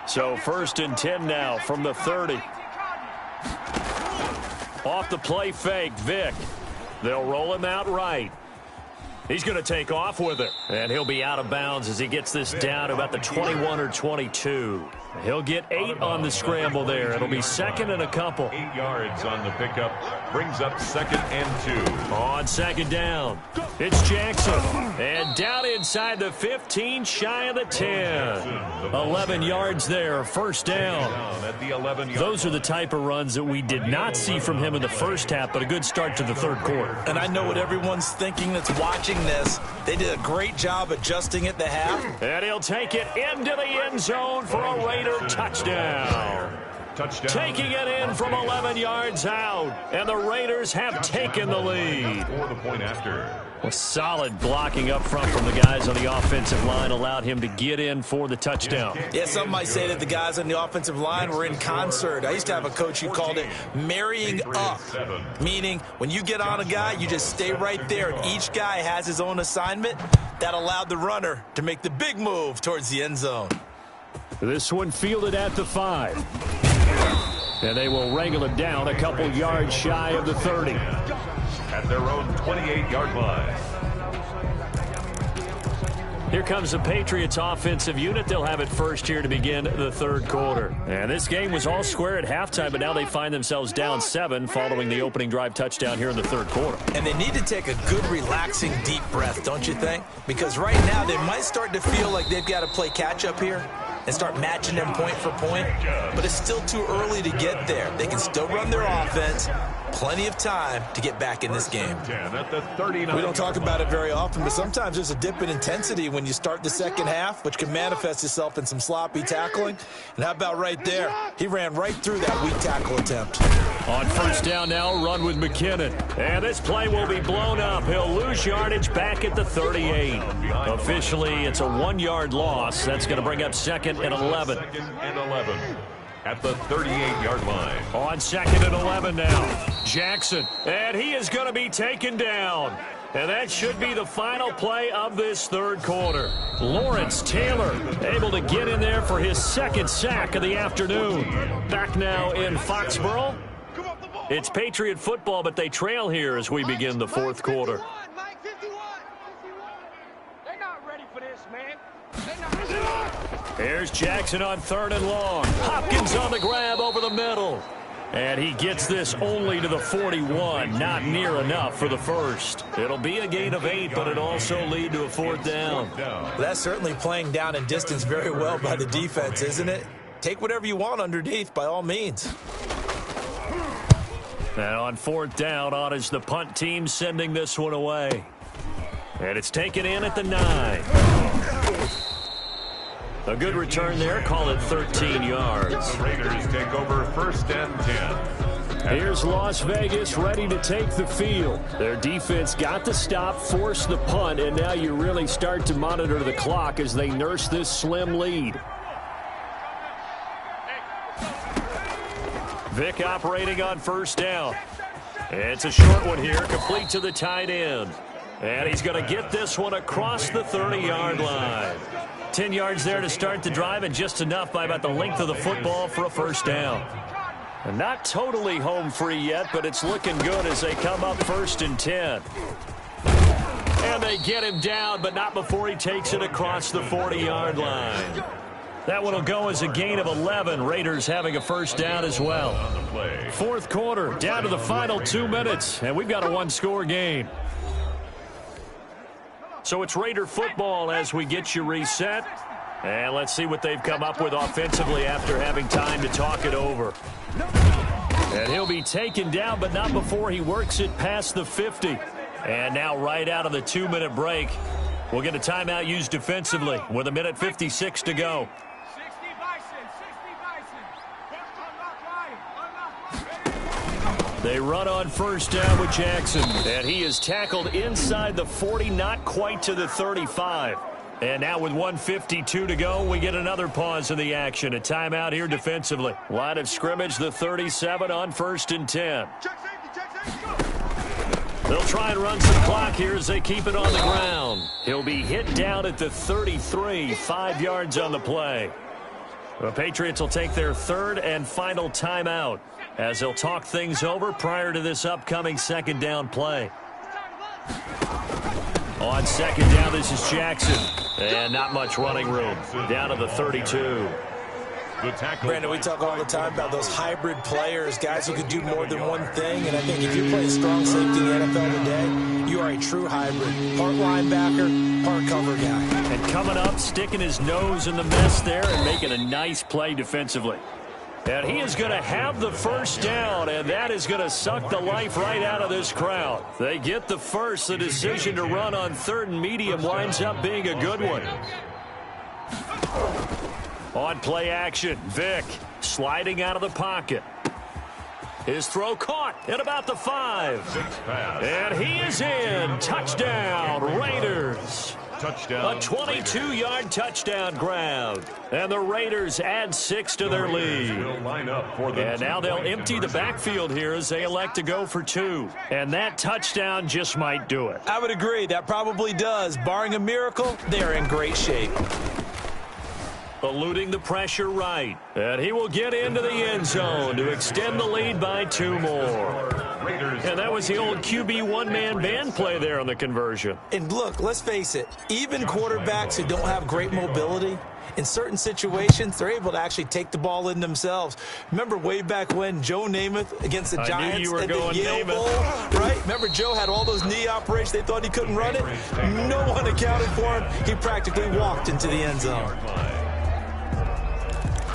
So 1st and 10 now from the 30. Off the play fake, Vic. They'll roll him out right. He's going to take off with it. And he'll be out of bounds as he gets this down to about the 21 or 22. He'll get 8 on the scramble there. It'll be 2nd and a couple. 8 yards on the pickup. Brings up 2nd and 2. On 2nd down, it's Jackson. And down inside the 15, shy of the 10. 11 yards there, 1st down. At the 11 Those are the type of runs that we did not see from him in the first half, but a good start to the 3rd quarter. And I know what everyone's thinking that's watching this. They did a great job adjusting at the half. And he'll take it into the end zone for a Raider touchdown. Taking it in from 11 yards out. And the Raiders have taken the lead. For the point after. A solid blocking up front from the guys on the offensive line allowed him to get in for the touchdown. Yeah, some might say that the guys on the offensive line were in concert. I used to have a coach who called it marrying up, meaning when you get on a guy, you just stay right there, and each guy has his own assignment. That allowed the runner to make the big move towards the end zone. This one fielded at the 5. And they will wrangle him down a couple yards shy of the 30. At their own 28-yard line. Here comes the Patriots offensive unit. They'll have it first here to begin the 3rd quarter. And this game was all square at halftime, but now they find themselves down 7 following the opening drive touchdown here in the 3rd quarter. And they need to take a good, relaxing, deep breath, don't you think? Because right now they might start to feel like they've got to play catch-up here and start matching them point for point. But it's still too early to get there. They can still run their offense. Plenty of time to get back in this game. At the 39. We don't talk about it very often, but sometimes there's a dip in intensity when you start the second half, which can manifest itself in some sloppy tackling. And how about right there? He ran right through that weak tackle attempt. On 1st down now, run with McKinnon. And this play will be blown up. He'll lose yardage back at the 38. Officially, it's a 1-yard loss. That's going to bring up 2nd and 11. 2nd and 11. At the 38-yard line. On 2nd and 11 now. Jackson. And he is going to be taken down. And that should be the final play of this 3rd quarter. Lawrence Taylor able to get in there for his 2nd sack of the afternoon. Back now in Foxborough. It's Patriot football, but they trail here as we begin the 4th quarter. They're not ready for this, man. Here's Jackson on 3rd and long. Hopkins on the grab over the middle. And he gets this only to the 41. Not near enough for the 1st. It'll be a gain of 8, but it'll also lead to a 4th down. That's certainly playing down in distance very well by the defense, isn't it? Take whatever you want underneath, by all means. Now on 4th down, on is the punt team sending this one away. And it's taken in at the 9. A good return there. Call it 13 yards. The Raiders take over 1st and 10. Here's Las Vegas ready to take the field. Their defense got the stop, forced the punt, and now you really start to monitor the clock as they nurse this slim lead. Vic operating on 1st down. It's a short one here, complete to the tight end. And he's going to get this one across the 30-yard line. 10 yards there to start the drive, and just enough by about the length of the football for a 1st down. And not totally home free yet, but it's looking good as they come up 1st and 10. And they get him down, but not before he takes it across the 40-yard line. That one will go as a gain of 11. Raiders having a 1st down as well. 4th quarter, down to the final 2 minutes, and we've got a 1-score game. So it's Raider football as we get you reset. And let's see what they've come up with offensively after having time to talk it over. And he'll be taken down, but not before he works it past the 50. And now right out of the 2-minute break, We'll get a timeout used defensively with 1:56 to go. 60 Bison. They run on first down with Jackson, and he is tackled inside the 40, not quite to the 35. And now with 1:52 to go, we get another pause in the action. A timeout here defensively. Line of scrimmage, the 37 on 1st and 10. They'll try and run some clock here as they keep it on the ground. He'll be hit down at the 33, 5 yards on the play. The Patriots will take their third and final timeout as they'll talk things over prior to this upcoming second down play. On second down, this is Jackson. And not much running room. Down to the 32. Brandon, we talk all the time about those hybrid players, guys who could do more than one thing. And I think if you play strong safety in the NFL today, you are a true hybrid. Part linebacker, part cover guy. And coming up, sticking his nose in the mess there and making a nice play defensively. And he is going to have the first down, and that is going to suck the life right out of this crowd. They get the first. The decision to run on 3rd and medium winds up being a good one. On play action, Vick sliding out of the pocket. His throw caught at about the 5. And he is in. Touchdown, Raiders. Touchdown. A 22-yard touchdown grab. And the Raiders add 6 to their lead. And now they'll empty the backfield here as they elect to go for 2. And that touchdown just might do it. I would agree. That probably does. Barring a miracle, they're in great shape. Eluding the pressure right. And he will get into the end zone to extend the lead by 2 more. And that was the old QB one-man band play there on the conversion. And look, let's face it, even quarterbacks who don't have great mobility, in certain situations, they're able to actually take the ball in themselves. Remember way back when Joe Namath against the Giants at the Yale Bowl, right? Remember Joe had all those knee operations. They thought he couldn't run it. No one accounted for him. He practically walked into the end zone.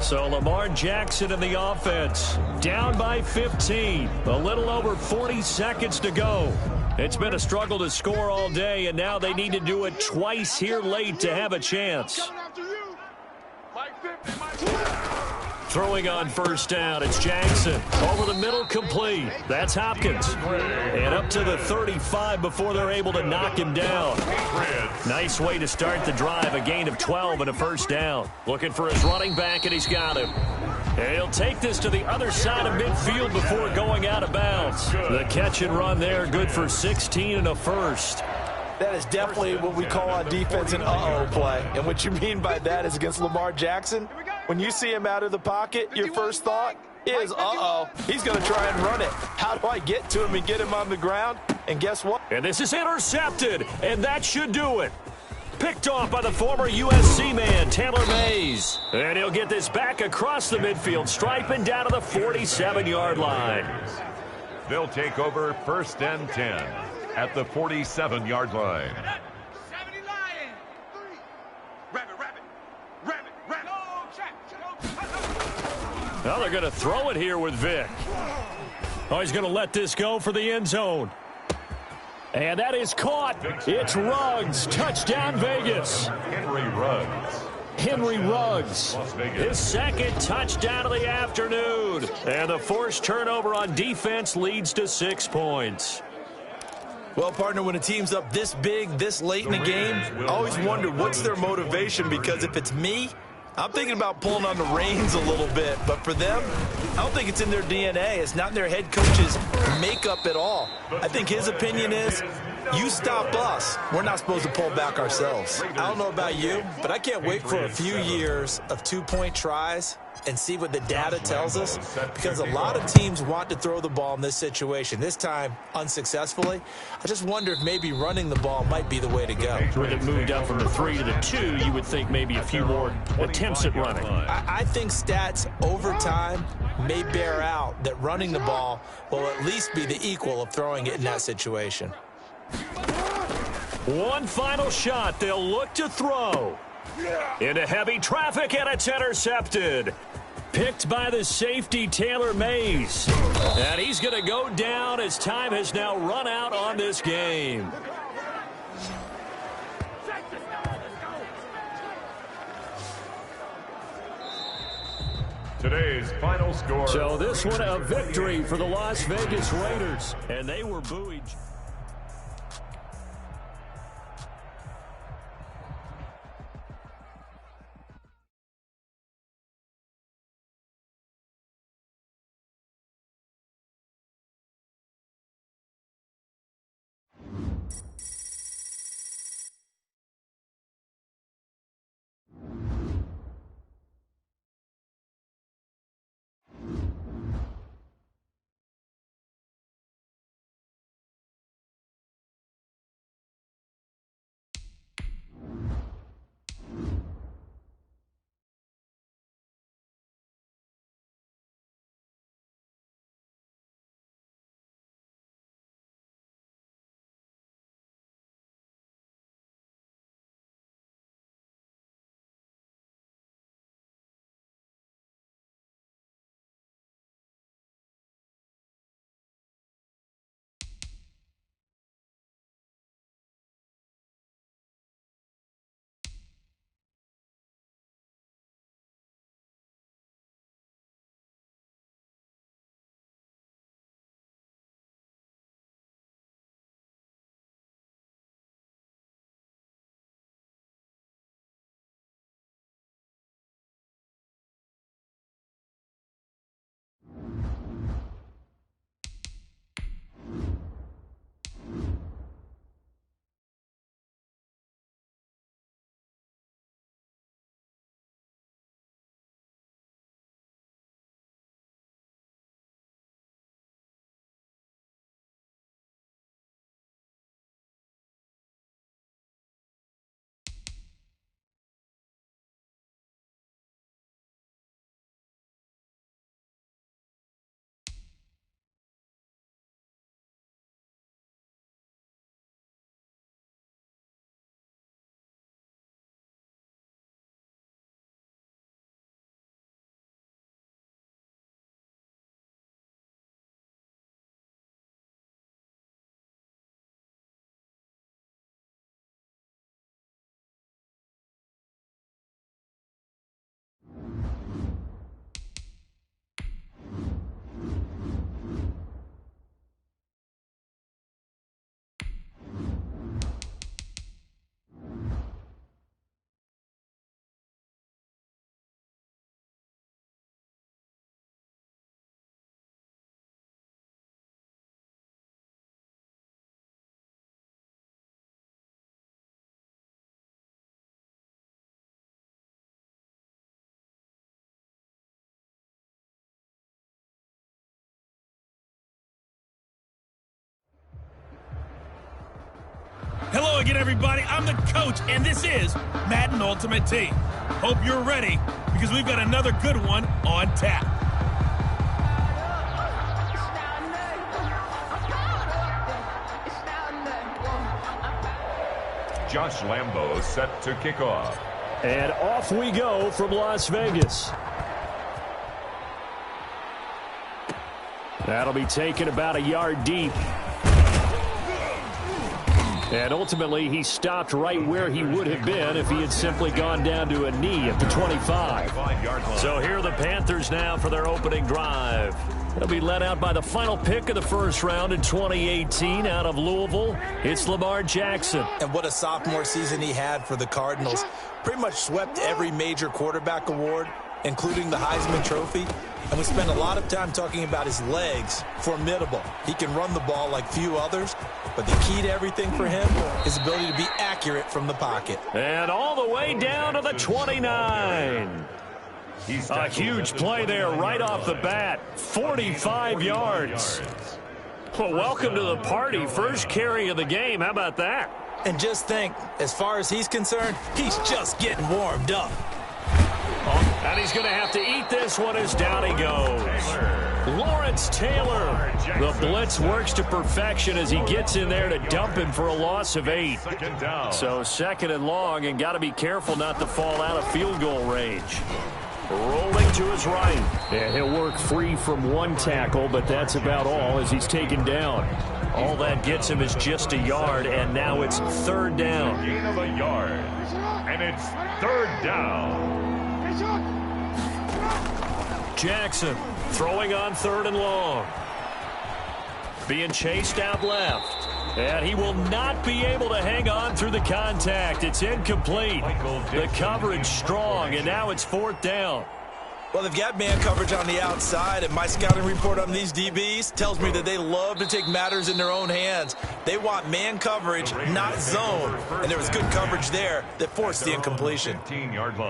So Lamar Jackson in the offense, down by 15, a little over 40 seconds to go. It's been a struggle to score all day, and now they need to do it twice here late to have a chance. Throwing on first down, it's Jackson. Over the middle, complete. That's Hopkins. And up to the 35 before they're able to knock him down. Nice way to start the drive, a gain of 12 and a first down. Looking for his running back, and he's got him. And he'll take this to the other side of midfield before going out of bounds. The catch and run there, good for 16 and a first. That is definitely what we call on defense an uh-oh play. And what you mean by that is against Lamar Jackson, when you see him out of the pocket, your first thought is, uh-oh, he's going to try and run it. How do I get to him and get him on the ground? And guess what? And this is intercepted, and that should do it. Picked off by the former USC man, Taylor Mays. And he'll get this back across the midfield, striping down to the 47-yard line. They'll take over 1st and 10 at the 47-yard line. Now they're going to throw it here with Vick. Oh, he's going to let this go for the end zone. And that is caught. It's Ruggs. Touchdown, Vegas. Henry Ruggs. His second touchdown of the afternoon. And the forced turnover on defense leads to 6 points. Well, partner, when a team's up this big, this late in the game, I always wonder what's their motivation, because if it's me, I'm thinking about pulling on the reins a little bit. But for them, I don't think it's in their DNA. It's not in their head coach's makeup at all. I think his opinion is, you stop us, we're not supposed to pull back ourselves. I don't know about you, but I can't wait for a few years of 2-point tries and see what the data tells us, because a lot of teams want to throw the ball in this situation. This time, unsuccessfully. I just wonder if maybe running the ball might be the way to go. With it moved up from the 3 to the 2, you would think maybe a few more attempts at running. I think stats over time may bear out that running the ball will at least be the equal of throwing it in that situation. One final shot. They'll look to throw. Into heavy traffic, and it's intercepted. Picked by the safety, Taylor Mays. And he's going to go down as time has now run out on this game. Today's final score. So this one a victory for the Las Vegas Raiders. And they were buoyed. Hello again, everybody. I'm the coach, and this is Madden Ultimate Team. Hope you're ready, because we've got another good one on tap. Josh Lambo set to kick off. And off we go from Las Vegas. That'll be taken about a yard deep. And ultimately, he stopped right where he would have been if he had simply gone down to a knee at the 25. So here are the Panthers now for their opening drive. They'll be led out by the final pick of the first round in 2018 out of Louisville. It's Lamar Jackson. And what a sophomore season he had for the Cardinals. Pretty much swept every major quarterback award, including the Heisman Trophy. And we spent a lot of time talking about his legs. Formidable. He can run the ball like few others, but the key to everything for him is ability to be accurate from the pocket. And all the way down to the 29. A huge play there right off the bat. 45 yards. Well, welcome to the party. First carry of the game. How about that? And just think, as far as he's concerned, he's just getting warmed up. And he's going to have to eat this one as down he goes. Lawrence Taylor. The blitz works to perfection as he gets in there to dump him for a loss of 8. So second and long, and got to be careful not to fall out of field goal range. Rolling to his right. And he'll work free from one tackle, but that's about all as he's taken down. All that gets him is just a yard, and now it's third down. Gain of a yard. And it's third down. Jackson throwing on 3rd and long. Being chased out left. And he will not be able to hang on through the contact. It's incomplete. The coverage strong, and now it's 4th down. Well, they've got man coverage on the outside, and my scouting report on these DBs tells me that they love to take matters in their own hands. They want man coverage, not zone. And there was good coverage there that forced the incompletion.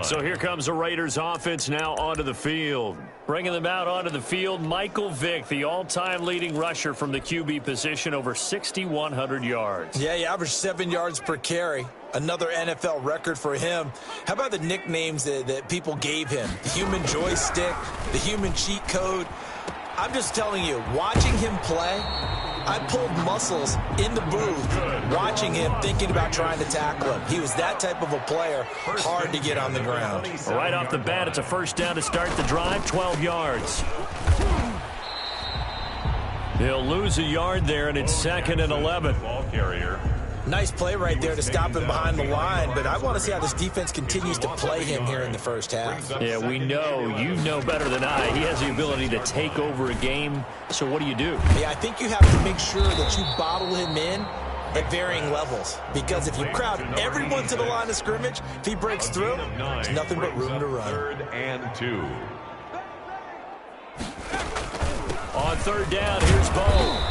So here comes the Raiders offense now onto the field. Bringing them out onto the field, Michael Vick, the all-time leading rusher from the QB position, over 6,100 yards. Yeah, he averaged 7 yards per carry. Another NFL record for him. How about the nicknames that people gave him? The human joystick, the human cheat code. I'm just telling you, watching him play, I pulled muscles in the booth watching him, thinking about trying to tackle him. He was that type of a player, hard to get on the ground. Right off the bat, it's a 1st down to start the drive, 12 yards. They'll lose a yard there, and it's 2nd and 11. Ball carrier. Nice play right there to stop him behind the line, but I want to see how this defense continues to play him here in the 1st half. Yeah, we know, you know better than I, he has the ability to take over a game, so what do you do? Yeah, I think you have to make sure that you bottle him in at varying levels, because if you crowd everyone to the line of scrimmage, if he breaks through, there's nothing but room to run. 3rd and 2. On 3rd down, here's Bo.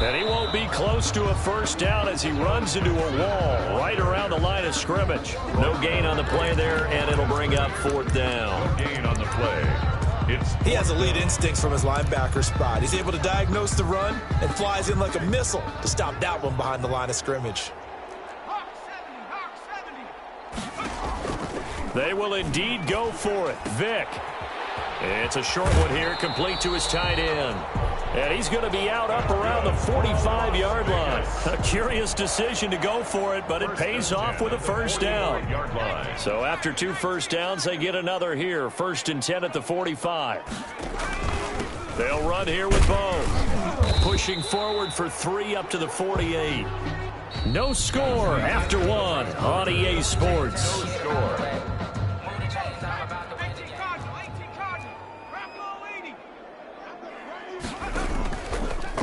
And he won't be close to a 1st down as he runs into a wall right around the line of scrimmage. No gain on the play there, and it'll bring up 4th down. No gain on the play. He has elite instincts from his linebacker spot. He's able to diagnose the run and flies in like a missile to stop that one behind the line of scrimmage. They will indeed go for it. Vick. It's a short one here, complete to his tight end. And he's going to be out up around the 45-yard line. A curious decision to go for it, but it pays off with a 1st down. So after 2 1st downs, they get another here. 1st and 10 at the 45. They'll run here with Bo. Pushing forward for 3 up to the 48. No score after 1 on EA Sports. No score.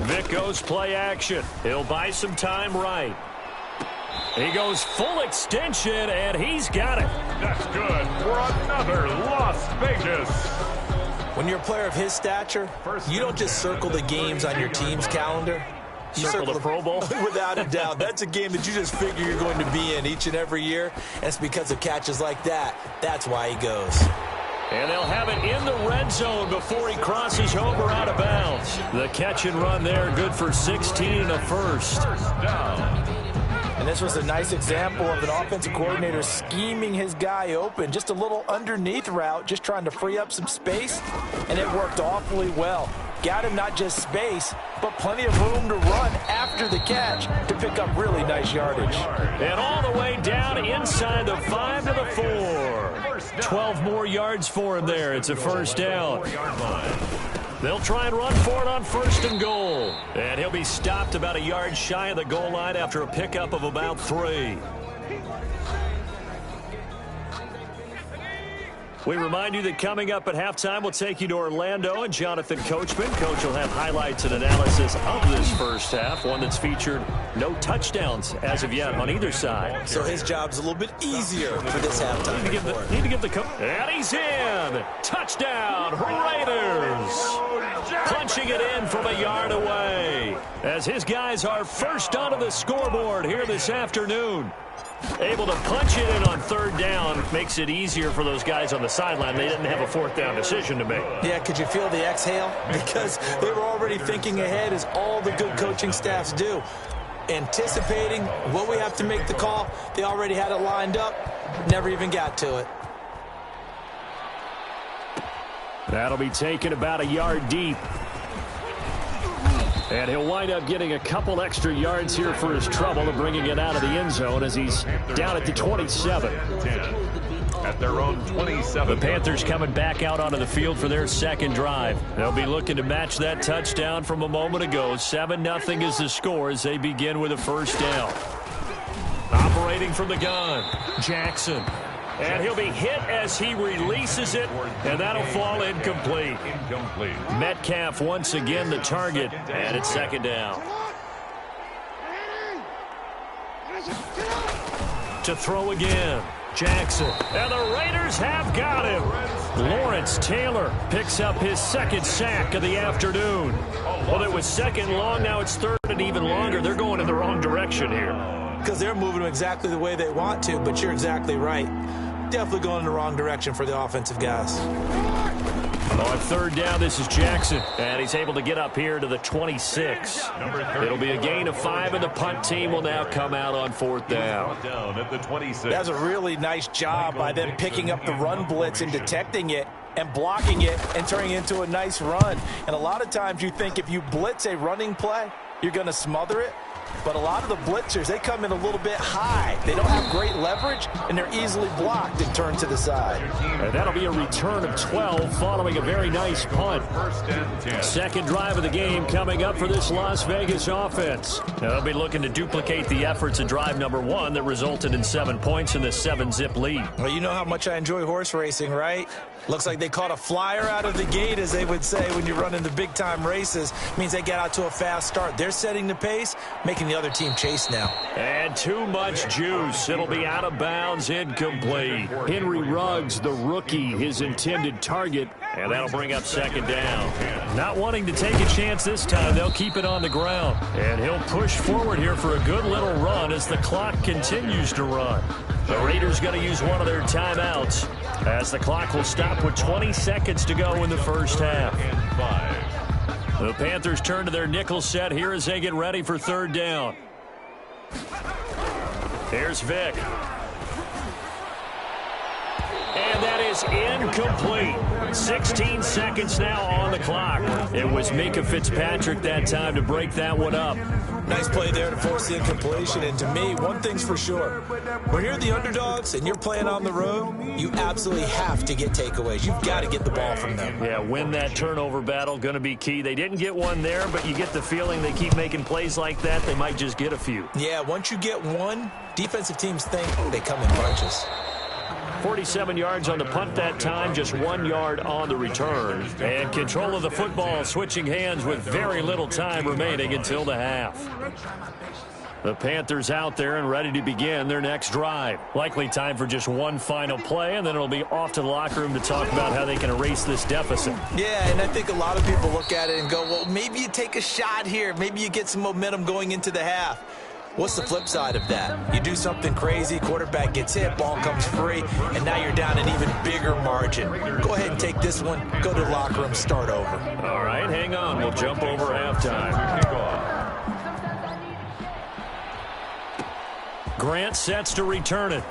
Vick goes play action. He'll buy some time right. He goes full extension, and he's got it. That's good for another Las Vegas. When you're a player of his stature, you don't just circle the games on your team's calendar. You circle the Pro Bowl? Without a doubt. That's a game that you just figure you're going to be in each and every year. And it's because of catches like that. That's why he goes. And they'll have it in the red zone before he crosses over out of bounds. The catch and run there, good for 16 and a 1st. Down. And this was a nice example of an offensive coordinator scheming his guy open. Just a little underneath route, just trying to free up some space, and it worked awfully well. Got him not just space, but plenty of room to run after the catch to pick up really nice yardage. And all the way down inside the 5 to the 4. 12 more yards for him there. It's a 1st down. They'll try and run for it on 1st and goal. And he'll be stopped about a yard shy of the goal line after a pickup of about 3. We remind you that coming up at halftime, we'll take you to Orlando and Jonathan Coachman. Coach will have highlights and analysis of this 1st half, one that's featured no touchdowns as of yet on either side. So his job's a little bit easier for this halftime. Need to give the coach. And he's in. Touchdown, Raiders. Punching it in from a yard away as his guys are first onto the scoreboard here this afternoon. Able to punch it in on 3rd down makes it easier for those guys on the sideline. They didn't have a 4th down decision to make. Yeah, could you feel the exhale? Because they were already thinking ahead, as all the good coaching staffs do. Anticipating what we have to make the call. They already had it lined up. Never even got to it. That'll be taken about a yard deep. And he'll wind up getting a couple extra yards here for his trouble and bringing it out of the end zone as he's down at the 27. At their own 27. The Panthers coming back out onto the field for their 2nd drive. They'll be looking to match that touchdown from a moment ago. 7-0 is the score as they begin with a 1st down. Operating from the gun, Jackson. And he'll be hit as he releases it, and that'll fall incomplete. Metcalf once again the target, and it's second down. To throw again, Jackson. And the Raiders have got him. Lawrence Taylor picks up his second sack of the afternoon. Well, it was second long. Now it's third and even longer. They're going in the wrong direction here. Because they're moving them exactly the way they want to, but you're exactly right. Definitely going in the wrong direction for the offensive guys. On third down, this is Jackson, and he's able to get up here to the 26. It'll be a gain of 5, and the punt team will now come out on fourth down. At the 26. That's a really nice job by them picking up the run blitz and detecting it and blocking it and turning it into a nice run. And a lot of times you think if you blitz a running play, you're going to smother it. But a lot of the blitzers, they come in a little bit high. They don't have great leverage, and they're easily blocked and turned to the side. And that'll be a return of 12 following a very nice punt. Second drive of the game coming up for this Las Vegas offense. Now they'll be looking to duplicate the efforts of drive number 1 that resulted in 7 points in this 7-zip lead. Well, you know how much I enjoy horse racing, right? Looks like they caught a flyer out of the gate, as they would say when you're running the big-time races. Means they get out to a fast start. They're setting the pace, making the other team chase now. And too much juice. It'll be out of bounds, incomplete. Henry Ruggs, the rookie, his intended target, and that'll bring up second down. Not wanting to take a chance this time, they'll keep it on the ground. And he'll push forward here for a good little run as the clock continues to run. The Raiders going to use one of their timeouts as the clock will stop with 20 seconds to go in the first half. The Panthers turn to their nickel set here as they get ready for third down. Here's Vick. And that is incomplete. 16 seconds now on the clock. It was Mika Fitzpatrick that time to break that one up. Nice play there to force the incompletion. And to me, one thing's for sure. When you're the underdogs and you're playing on the road, you absolutely have to get takeaways. You've got to get the ball from them. Yeah, win that turnover battle, going to be key. They didn't get one there, but you get the feeling they keep making plays like that, they might just get a few. Yeah, once you get one, defensive teams think they come in bunches. 47 yards on the punt that time, just 1 yard on the return. And control of the football switching hands with very little time remaining until the half. The Panthers out there and ready to begin their next drive. Likely time for just one final play, and then it'll be off to the locker room to talk about how they can erase this deficit. Yeah, and I think a lot of people look at it and go, well, maybe you take a shot here. Maybe you get some momentum going into the half. What's the flip side of that? You do something crazy, quarterback gets hit, ball comes free, and now you're down an even bigger margin. Go ahead and take this one, go to the locker room, start over. All right, hang on. We'll jump over halftime. Grant sets to return it.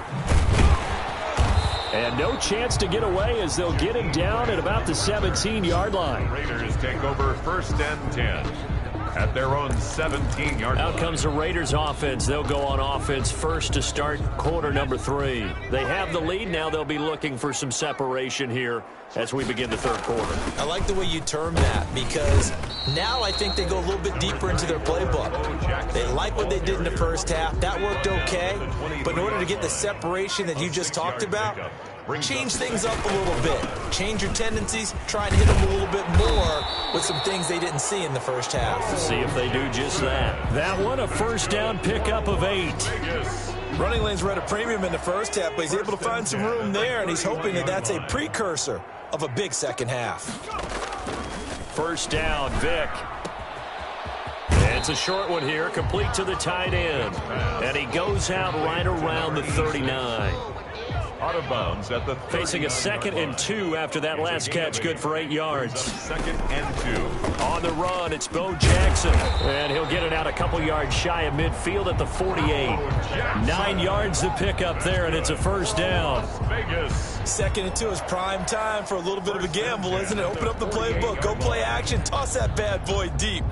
And no chance to get away as they'll get him down at about the 17-yard line. Raiders take over first and 10. At their own 17-yard line. Out comes the Raiders offense. They'll go on offense first to start quarter number 3. They have the lead. Now they'll be looking for some separation here as we begin the third quarter. I like the way you term that because now I think they go a little bit deeper into their playbook. They like what they did in the first half. That worked okay. But in order to get the separation that you just talked about, change things up a little bit. Change your tendencies. Try to hit them a little bit more with some things they didn't see in the first half. See if they do just that. That one, a first down pickup of 8. Running lanes were at a premium in the first half, but he's able to find some room there, and he's hoping that that's a precursor of a big second half. First down, Vick. It's a short one here, complete to the tight end. And he goes out right around the 39. Out of bounds at the 39. Facing a 2nd and 2 after that last catch, good for 8 yards. 2nd and 2. On the run, it's Bo Jackson. And he'll get it out a couple yards shy of midfield at the 48. 9 yards to pick up there, and it's a first down. Vegas. 2nd and 2 is prime time for a little bit of a gamble, isn't it? Open up the playbook, go play action, toss that bad boy deep.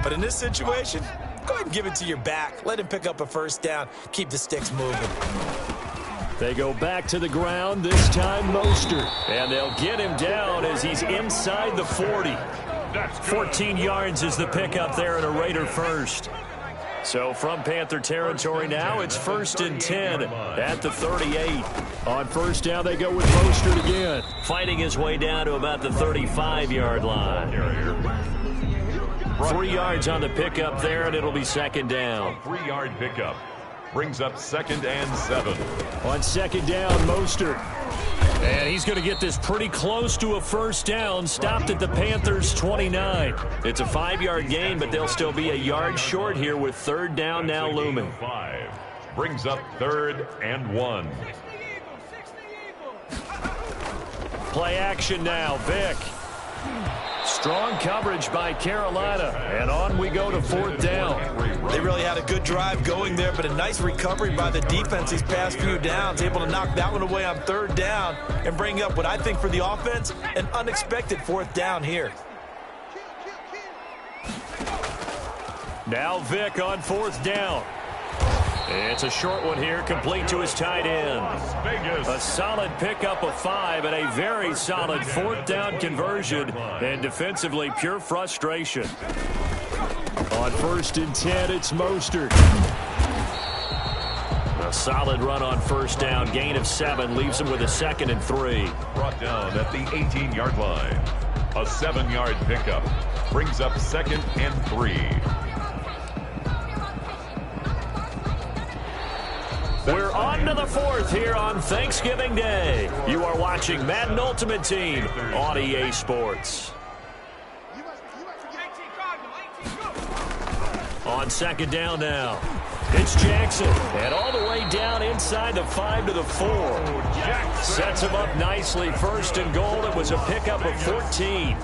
But in this situation, go ahead and give it to your back. Let him pick up a first down. Keep the sticks moving. They go back to the ground, this time Mostert. And they'll get him down as he's inside the 40. 14 yards is the pickup there, and a Raider first. So from Panther territory now, it's 1st and 10 at the 38. On first down, they go with Mostert again. Fighting his way down to about the 35-yard line. 3 yards on the pickup there, and it'll be 2nd down. 3-yard pickup brings up 2nd and 7. On 2nd down, Mostert. And he's going to get this pretty close to a 1st down, stopped at the Panthers' 29. It's a 5-yard gain, but they'll still be a yard short here with 3rd down now looming. 5 brings up 3rd and 1. Play action now, Vick. Strong coverage by Carolina, and on we go to 4th down. They really had a good drive going there, but a nice recovery by the defense these past few downs, able to knock that one away on 3rd down and bring up what I think for the offense, an unexpected 4th down here. Now Vick on 4th down. It's a short one here, complete to his tight end. A solid pickup of 5 and a very solid 4th down conversion, and defensively pure frustration. On 1st and 10, it's Mostert. A solid run on 1st down, gain of 7, leaves him with a 2nd and 3. Brought down at the 18-yard line. A 7-yard pickup brings up 2nd and 3. We're on to the 4th here on Thanksgiving Day. You are watching Madden Ultimate Team on EA Sports. On 2nd down now, it's Jackson. And all the way down inside the 5 to the 4. Sets him up nicely. 1st and goal. It was a pickup of 14.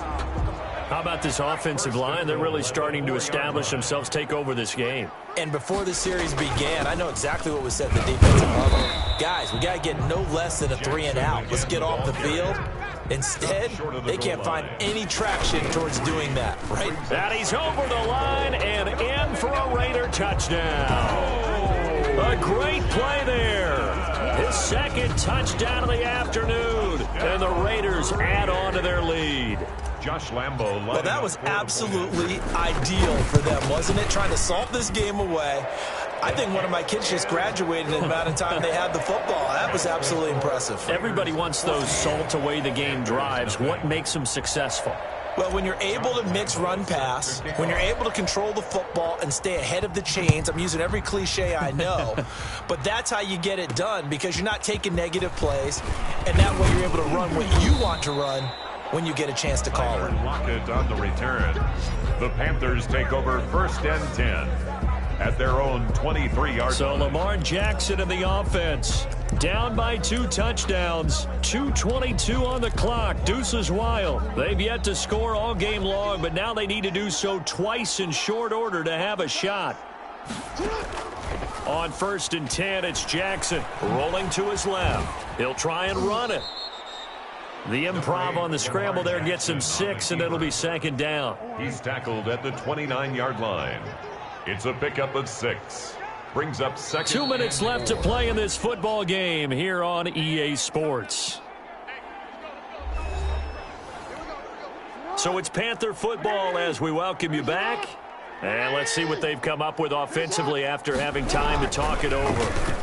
How about this offensive line? They're really starting to establish themselves, take over this game. And before the series began, I know exactly what was said to the defensive level. Guys, we got to get no less than a 3 and out. Let's get off the field. Instead, they can't find any traction towards doing that, right? And he's over the line and in for a Raider touchdown. A great play there. His 2nd touchdown of the afternoon. And the Raiders add on to their lead. Josh Lambo. Well, that was absolutely ideal for them, wasn't it? Trying to salt this game away. I think one of my kids just graduated in the amount of time they had the football. That was absolutely impressive. Everybody wants those salt away the game drives. What makes them successful? Well, when you're able to mix run-pass, when you're able to control the football and stay ahead of the chains, I'm using every cliche I know, but that's how you get it done because you're not taking negative plays, and that way you're able to run what you want to run when you get a chance to call it. Lockett on the return. The Panthers take over 1st and 10 at their own 23-yard So line. Lamar Jackson in the offense. Down by 2 touchdowns. 2:22 on the clock. Deuces wild. They've yet to score all game long, but now they need to do so twice in short order to have a shot. On 1st and 10, it's Jackson rolling to his left. He'll try and run it. The improv on the scramble there gets him 6, and it'll be 2nd down. He's tackled at the 29-yard line. It's a pickup of 6. Brings up 2nd. 2 minutes left to play in this football game here on EA Sports. So it's Panther football as we welcome you back. And let's see what they've come up with offensively after having time to talk it over.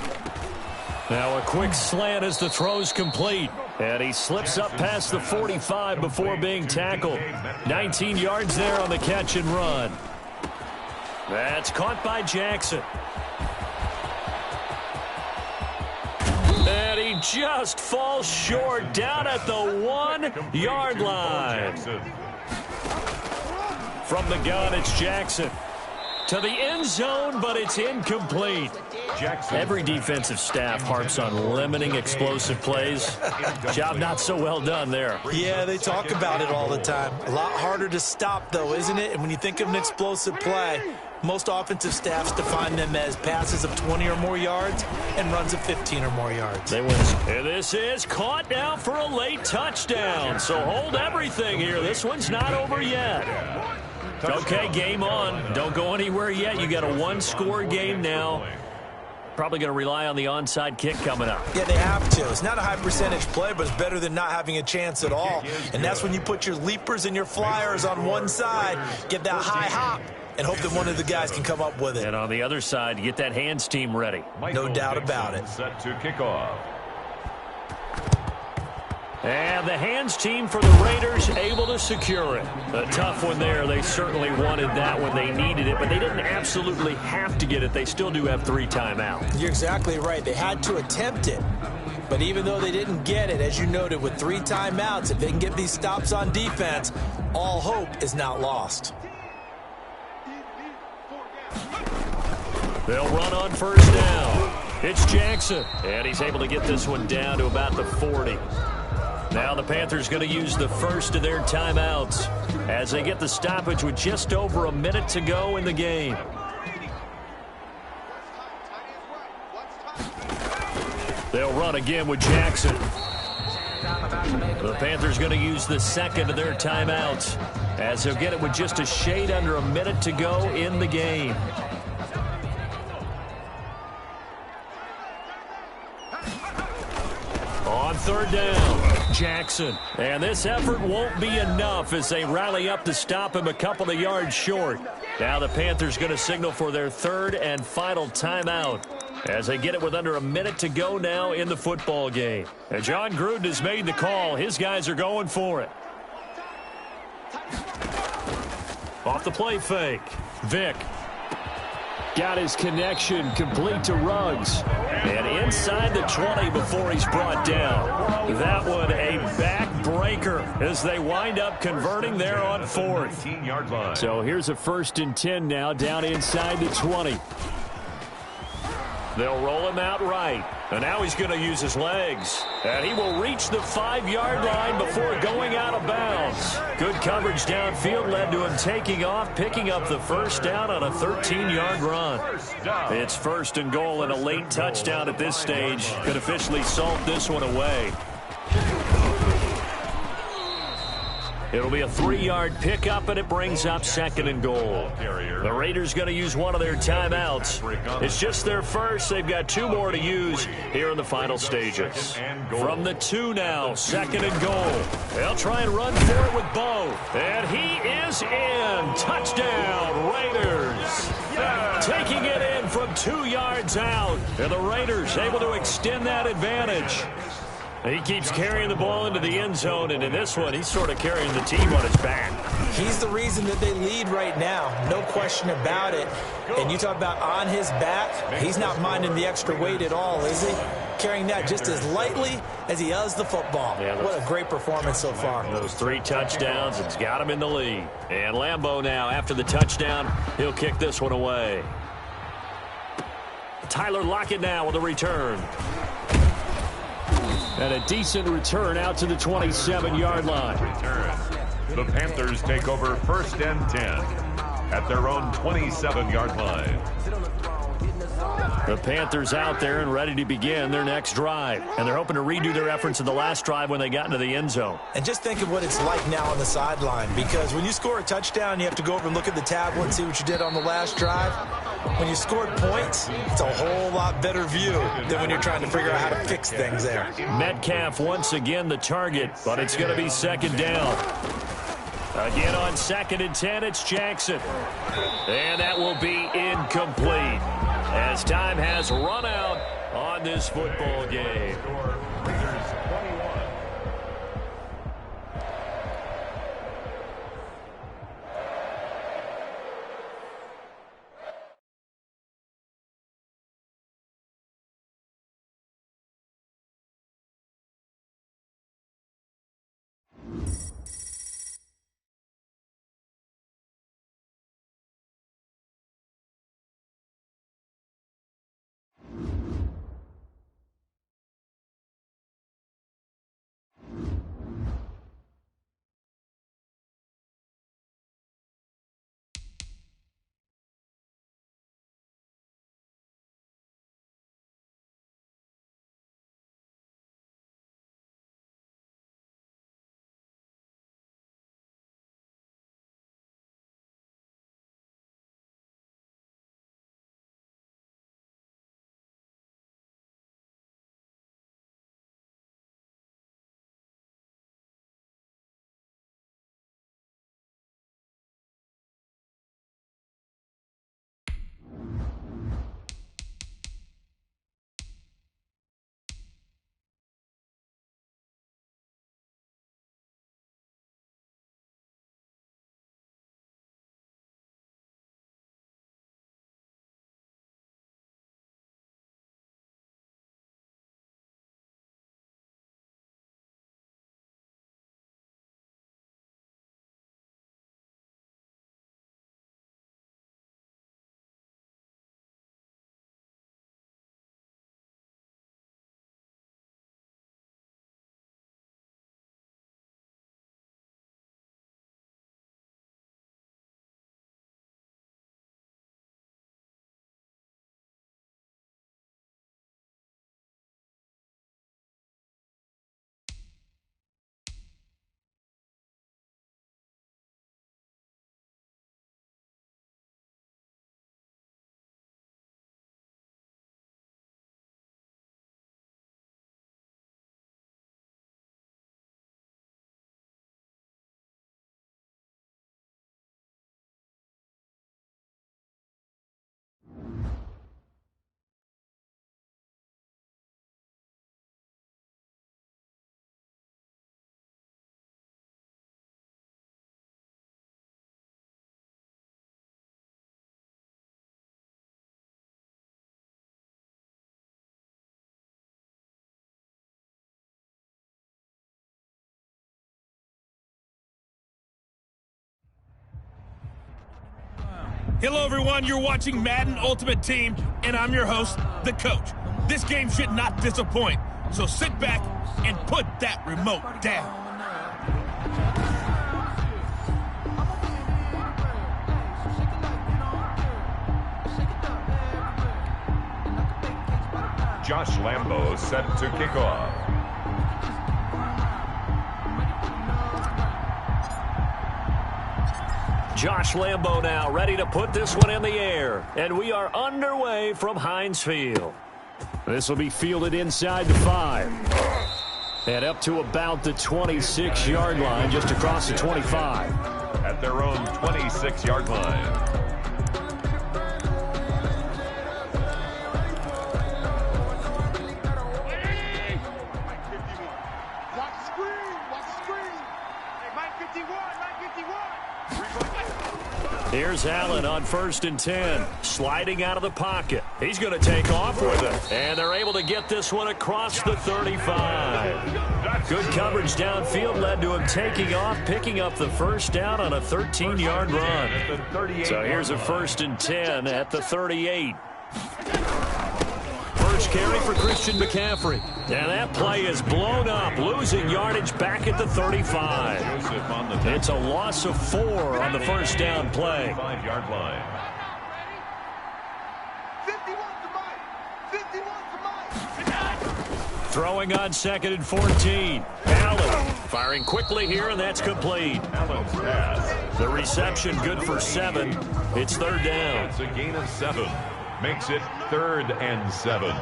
Now a quick slant as the throw's complete. And he slips up past the 45 before being tackled. 19 yards there on the catch and run. That's caught by Jackson. And he just falls short down at the 1-yard line. From the gun, it's Jackson. To the end zone, but it's incomplete. Every defensive staff harps on limiting explosive plays. Job not so well done there. Yeah, they talk about it all the time. A lot harder to stop, though, isn't it? And when you think of an explosive play, most offensive staffs define them as passes of 20 or more yards and runs of 15 or more yards. They win. And this is caught now for a late touchdown. So hold everything here. This one's not over yet. Okay, game on. Don't go anywhere yet. You got a 1-score game now. Probably going to rely on the onside kick coming up. Yeah, they have to. It's not a high percentage play, but it's better than not having a chance at all. And that's when you put your leapers and your flyers on one side, get that high hop, and hope that one of the guys can come up with it. And on the other side, get that hands team ready. No doubt about it. Set to kick off. And the hands team for the Raiders able to secure it. A tough one there. They certainly wanted that when they needed it, but they didn't absolutely have to get it. They still do have 3 timeouts. You're exactly right. They had to attempt it. But even though they didn't get it, as you noted, with 3 timeouts, if they can get these stops on defense, all hope is not lost. They'll run on first down. It's Jackson, and he's able to get this one down to about the 40. Now the Panthers going to use the first of their timeouts as they get the stoppage with just over a minute to go in the game. They'll run again with Jackson. The Panthers going to use the second of their timeouts as they'll get it with just a shade under a minute to go in the game. On third down, Jackson. And this effort won't be enough as they rally up to stop him a couple of yards short. Now the Panthers going to signal for their third and final timeout as they get it with under a minute to go now in the football game. And John Gruden has made the call. His guys are going for it. Off the play fake. Vick. Got his connection complete to Ruggs. And inside the 20 before he's brought down. That one a backbreaker as they wind up converting there on fourth. So here's a 1st and 10 now down inside the 20. They'll roll him out right. And now he's going to use his legs. And he will reach the 5-yard line before going out of bounds. Good coverage downfield led to him taking off, picking up the first down on a 13-yard run. It's 1st and goal and a late touchdown at this stage could officially salt this one away. It'll be a 3-yard pickup, and it brings up 2nd and goal. The Raiders going to use one of their timeouts. It's just their first. They've got 2 more to use here in the final stages. From the 2 now, 2nd and goal. They'll try and run for it with Bo. And he is in. Touchdown, Raiders. Taking it in from 2 yards out. And the Raiders able to extend that advantage. He keeps carrying the ball into the end zone, and in this one, he's sort of carrying the team on his back. He's the reason that they lead right now, no question about it. And you talk about on his back, he's not minding the extra weight at all, is he? Carrying that just as lightly as he does the football. Yeah, what a great performance so far. Those 3 touchdowns, it's got him in the lead. And Lambeau now, after the touchdown, he'll kick this one away. Tyler Lockett now with a return. And a decent return out to the 27-yard line. The Panthers take over 1st and 10 at their own 27-yard line. The Panthers out there and ready to begin their next drive. And they're hoping to redo their efforts in the last drive when they got into the end zone. And just think of what it's like now on the sideline, because when you score a touchdown, you have to go over and look at the tablet and see what you did on the last drive. When you scored points, it's a whole lot better view than when you're trying to figure out how to fix things there. Metcalf once again the target, but it's going to be 2nd down. Again on 2nd and 10, it's Jackson. And that will be incomplete as time has run out on this football game. Hello, everyone. You're watching Madden Ultimate Team, and I'm your host, the coach. This game should not disappoint, so sit back and put that remote down. Josh Lambo set to kick off. Josh Lambo now ready to put this one in the air. And we are underway from Heinz Field. This will be fielded inside the 5. And up to about the 26-yard line, just across the 25. At their own 26-yard line. Here's Allen on 1st and 10, sliding out of the pocket. He's going to take off with it, and they're able to get this one across the 35. Good coverage downfield led to him taking off, picking up the first down on a 13-yard run. So here's a 1st and 10 at the 38. First carry for Christian McCaffrey. And that play is blown up, losing yardage back at the 35. It's a loss of 4 on the first down play. 5-yard line. 51 Throwing on 2nd and 14. Allen firing quickly here, and that's complete. Allen's pass. The reception good for 7. It's 3rd down. It's a gain of 7. Makes it 3rd and 7.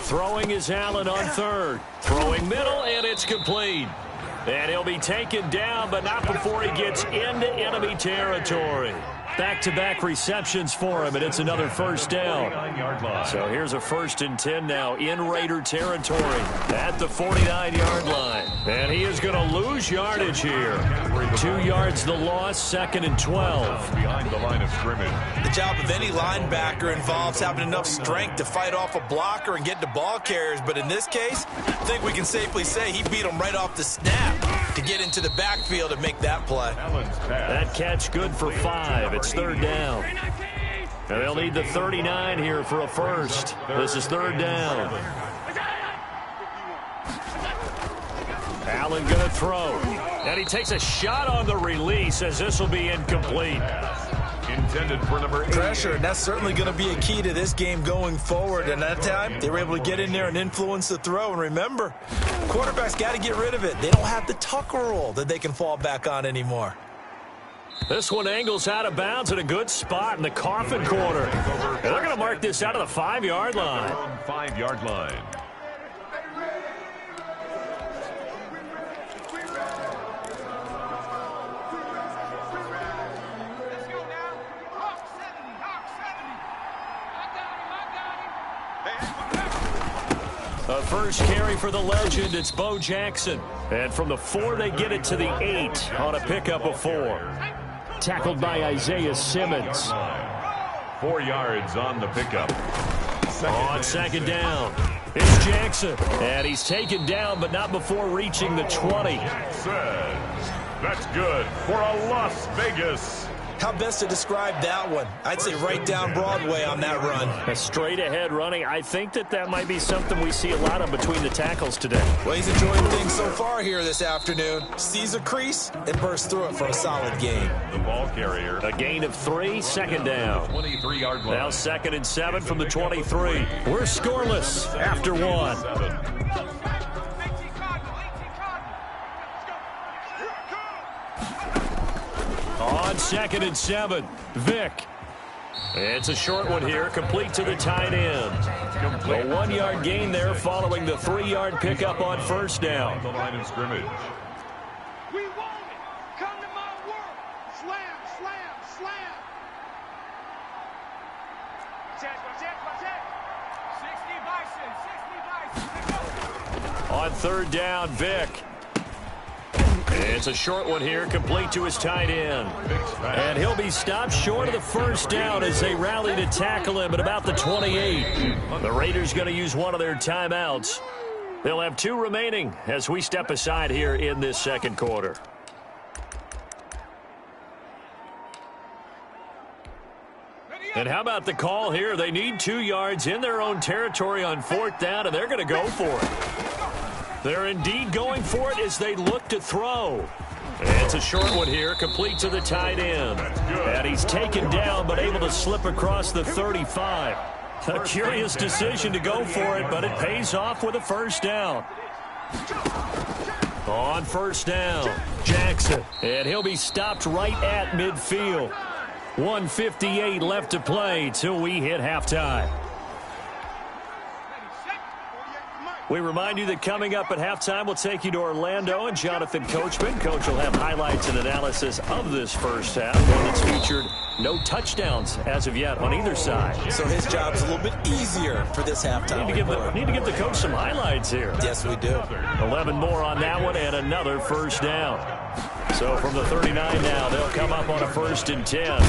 Throwing is Allen on 3rd. Throwing middle, and it's complete. And he'll be taken down, but not before he gets into enemy territory. Back-to-back receptions for him, and it's another first down. So here's a 1st and 10 now in Raider territory at the 49-yard line. And he is going to lose yardage here. 2 yards the loss, 2nd and 12. Behind the line of scrimmage. The job of any linebacker involves having enough strength to fight off a blocker and get to ball carriers. But in this case, I think we can safely say he beat him right off the snap to get into the backfield and make that play. That catch good for 5. It's 3rd down. And they'll need the 39 here for a first. This is 3rd down. Allen going to throw. And he takes a shot on the release as this will be incomplete. Intended for number 8. Pressure, and that's certainly going to be a key to this game going forward. And that time, they were able to get in there and influence the throw. And remember, quarterbacks got to get rid of it. They don't have the tuck rule that they can fall back on anymore. This one angles out of bounds at a good spot in the coffin corner. And they're going to mark this out of the 5-yard line. 5-yard line. A first carry for the legend, it's Bo Jackson. And from the 4, they get it to the 8 on a pickup of 4. Tackled by Isaiah Simmons. 4 yards on the pickup. On 2nd down, it's Jackson. And he's taken down, but not before reaching the 20. That's good for a Las Vegas. How best to describe that one? I'd say right down Broadway on that run. A straight-ahead running. I think that might be something we see a lot of between the tackles today. Well, he's enjoying things so far here this afternoon. Sees a crease and bursts through it for a solid gain. The ball carrier. A gain of 3, 2nd down. 23-yard line. Now 2nd and 7 from the 23. We're scoreless after 1. On 2nd and 7, Vick. It's a short one here, complete to the tight end. A 1-yard gain there following the 3-yard pickup on first down. The line of scrimmage. We want it. Come to my work. Slam, slam, slam. Check, my check. 60 bison. On 3rd down, Vick. It's a short one here, complete to his tight end. And he'll be stopped short of the first down as they rally to tackle him at about the 28. The Raiders going to use one of their timeouts. They'll have 2 remaining as we step aside here in this 2nd quarter. And how about the call here? They need 2 yards in their own territory on 4th down, and they're going to go for it. They're indeed going for it as they look to throw. It's a short one here, complete to the tight end. And he's taken down, but able to slip across the 35. A curious decision to go for it, but it pays off with a first down. On first down, Jackson. And he'll be stopped right at midfield. 1:58 left to play till we hit halftime. We remind you that coming up at halftime, we'll take you to Orlando and Jonathan Coachman. Coach will have highlights and analysis of this first half, one that's featured no touchdowns as of yet on either side. So his job's a little bit easier for this halftime. Need to give the coach some highlights here. Yes, we do. 11 more on that one and another first down. So from the 39 now, they'll come up on a 1st and 10.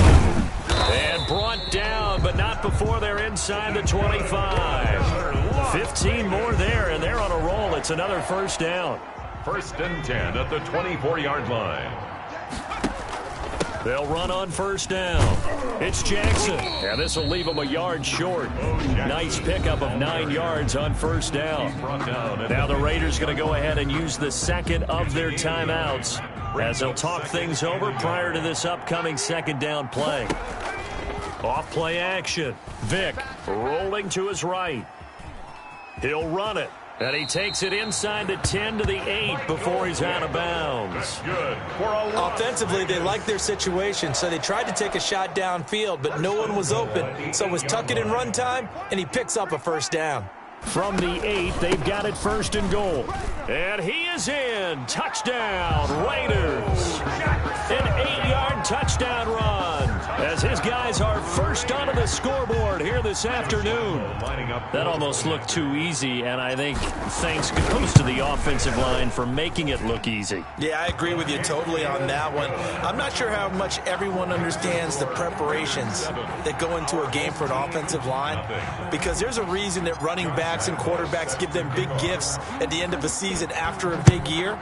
And brought down, but not before they're inside the 25. 15 more there, and they're on a roll. It's another first down. 1st and 10 at the 24-yard line. They'll run on first down. It's Jackson, and this will leave them a yard short. Nice pickup of 9 yards on first down. Now the Raiders going to go ahead and use the second of their timeouts as they'll talk things over prior to this upcoming second down play. Off play action. Vick rolling to his right. He'll run it. And he takes it inside the 10 to the 8 before he's out of bounds. Offensively, they like their situation, so they tried to take a shot downfield, but no one was open. So it was tuck it in run time, and he picks up a first down. From the 8, they've got it 1st and goal. And he is in. Touchdown, Raiders. An 8-yard touchdown run as his guys are first onto the scoreboard here this afternoon. That almost looked too easy, and I think thanks goes to the offensive line for making it look easy. Yeah, I agree with you totally on that one. I'm not sure how much everyone understands the preparations that go into a game for an offensive line, because there's a reason that running backs and quarterbacks give them big gifts at the end of a season after a big year.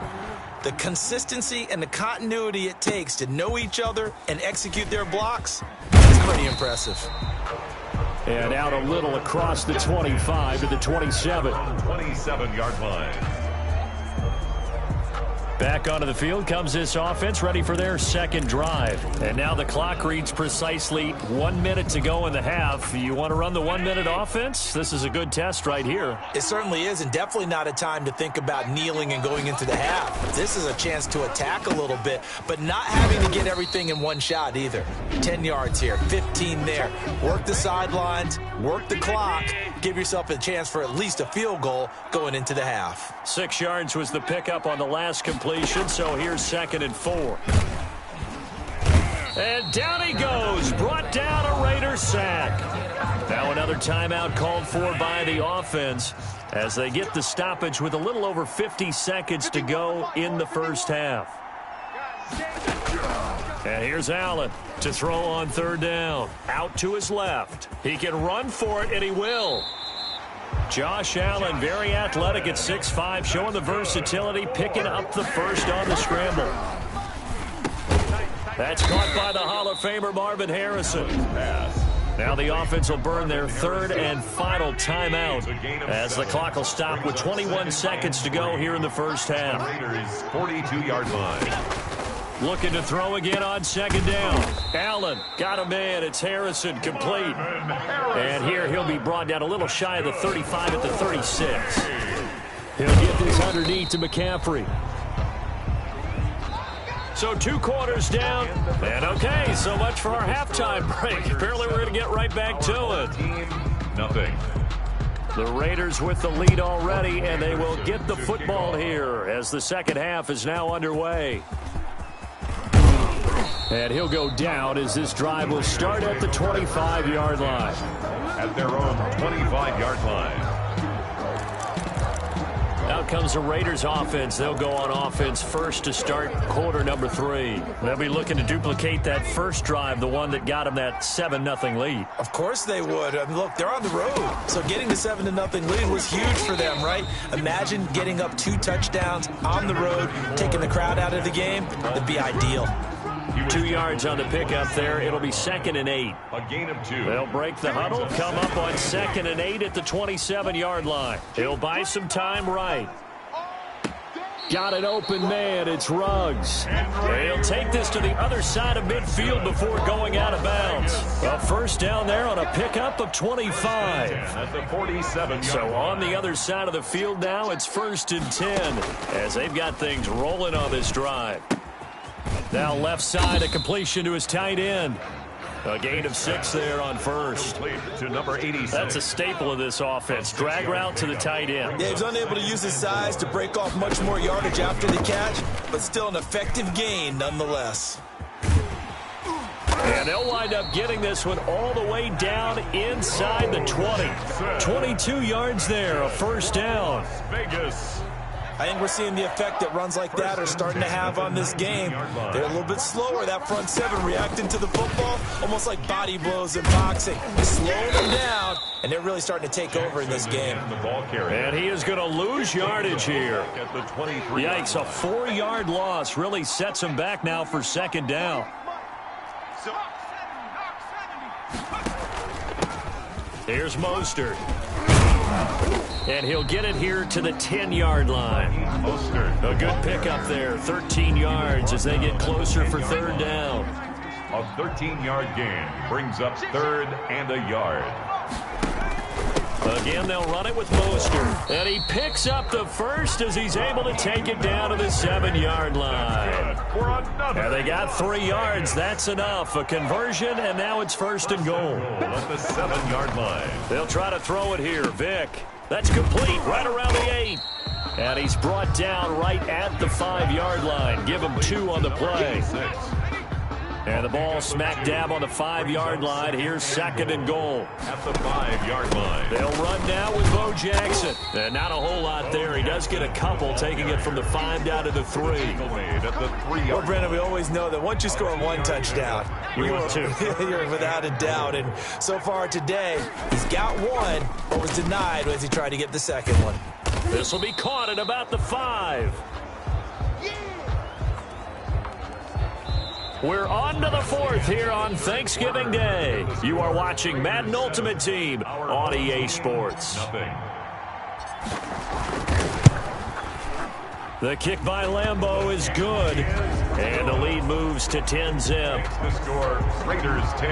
The consistency and the continuity it takes to know each other and execute their blocks is pretty impressive. And out a little across the 25 to the 27. 27-yard line. Back onto the field comes this offense, ready for their second drive. And now the clock reads precisely 1 minute to go in the half. You want to run the 1 minute offense? This is a good test right here. It certainly is, and definitely not a time to think about kneeling and going into the half. This is a chance to attack a little bit, but not having to get everything in one shot either. 10 yards here, 15 there. Work the sidelines, work the clock, give yourself a chance for at least a field goal going into the half. 6 yards was the pickup on the last completion, so here's 2nd and 4. And down he goes, brought down a Raider sack. Now another timeout called for by the offense as they get the stoppage with a little over 50 seconds to go in the first half. And here's Allen to throw on 3rd down. Out to his left. He can run for it, and he will. Josh Allen, very athletic at 6'5", showing the versatility, picking up the first on the scramble. That's caught by the Hall of Famer Marvin Harrison. Now the offense will burn their 3rd and final timeout as the clock will stop with 21 seconds to go here in the first half. Raiders 42-yard line. Looking to throw again on 2nd down. Allen got a man. It's Harrison complete. And here he'll be brought down a little shy of the 35 at the 36. He'll get this underneath to McCaffrey. So 2 quarters down. And okay, so much for our halftime break. Apparently we're going to get right back to it. Nothing. The Raiders with the lead already, and they will get the football here as the second half is now underway. And he'll go down as this drive will start at the 25-yard line. At their own 25-yard line. Out comes the Raiders offense. They'll go on offense first to start quarter number 3. They'll be looking to duplicate that first drive, the one that got them that 7-0 lead. Of course they would. I mean, look, they're on the road, so getting the 7-0 lead was huge for them, right? Imagine getting up 2 touchdowns on the road, taking the crowd out of the game. That'd be ideal. 2 yards on the pickup there. It'll be 2nd and 8. A gain of 2. They'll break the huddle, come up on 2nd and 8 at the 27-yard line. He'll buy some time right. Got an open man. It's Ruggs. He'll take this to the other side of midfield before going out of bounds. A first down there on a pickup of 25. At the 47. So on the other side of the field now, it's 1st and 10 as they've got things rolling on this drive. Now left side, a completion to his tight end. A gain of 6 there on first. To number 86. That's a staple of this offense. Drag route to the tight end. Yeah, he's unable to use his size to break off much more yardage after the catch, but still an effective gain nonetheless. And they'll wind up getting this one all the way down inside the 20. 22 yards there, a first down. Vegas. I think we're seeing the effect that runs like that are starting to have on this game. They're a little bit slower, that front seven, reacting to the football, almost like body blows in boxing. Slowing them down, and they're really starting to take over in this game. And he is going to lose yardage here. Yikes, a 4-yard loss really sets him back now for 2nd down. Here's Mostert. And he'll get it here to the 10-yard line. A good pickup there, 13 yards as they get closer for 3rd down. A 13-yard gain brings up 3rd and a yard. Again, they'll run it with Mostert. And he picks up the first as he's able to take it down to the 7-yard line. And they got 3 yards. That's enough. A conversion, and now it's 1st and goal. At the 7-yard line. They'll try to throw it here. Vick. That's complete right around the 8. And he's brought down right at the 5-yard line. Give him 2 on the play. And the ball smack dab on the 5-yard line. Here's 2nd and goal. At the 5-yard line. They'll run now with Bo Jackson. And not a whole lot there. He does get a couple, taking it from the 5 down to the 3. At the 3-yard. Well, Brendan, we always know that once you score 1 touchdown, you're without a doubt. And so far today, he's got 1, but was denied as he tried to get the 2nd one. This will be caught at about the 5. We're on to the 4th here on Thanksgiving Day. You are watching Madden Ultimate Team on EA Sports. The kick by Lambeau is good. And the lead moves to 10-zip. The score, Raiders 10.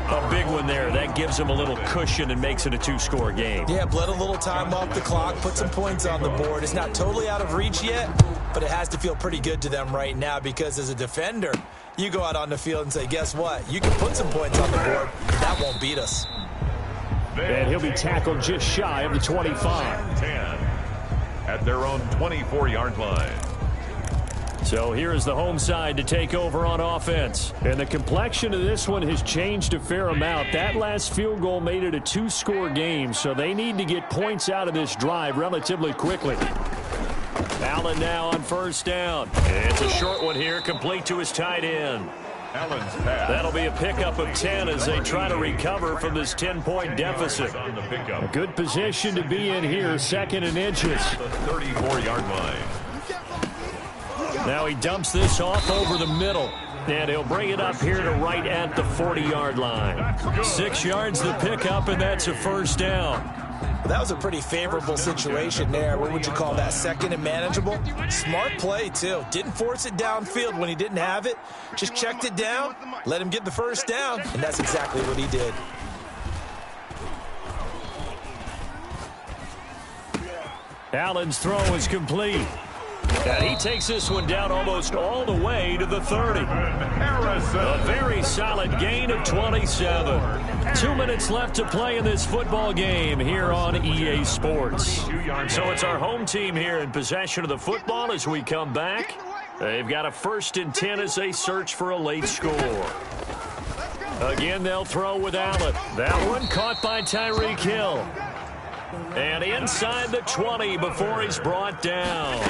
A big one there. That gives them a little cushion and makes it a 2-score game. Yeah, bled a little time off the clock, put some points on the board. It's not totally out of reach yet, but it has to feel pretty good to them right now because as a defender, you go out on the field and say, guess what? You can put some points on the board. That won't beat us. And he'll be tackled just shy of the 25. 10 at their own 24-yard line. So here is the home side to take over on offense. And the complexion of this one has changed a fair amount. That last field goal made it a 2-score game, so they need to get points out of this drive relatively quickly. Allen now on 1st down. It's a short one here, complete to his tight end. Allen's pass. That'll be a pickup of 10 as they try to recover from this 10-point deficit. On the pickup. A good position to be in here, 2nd and inches. The 34-yard line. Now he dumps this off over the middle. And he'll bring it up here to right at the 40-yard line. 6 yards the pickup, and that's a 1st down. Well, that was a pretty favorable situation there. What would you call that? 2nd and manageable? Smart play, too. Didn't force it downfield when he didn't have it. Just checked it down, let him get the 1st down, and that's exactly what he did. Allen's throw is complete. And he takes this one down almost all the way to the 30. A very solid gain of 27. 2 minutes left to play in this football game here on EA Sports. So it's our home team here in possession of the football as we come back. They've got a 1st and 10 as they search for a late score. Again, they'll throw with Allen. That one caught by Tyreek Hill. And inside the 20 before he's brought down.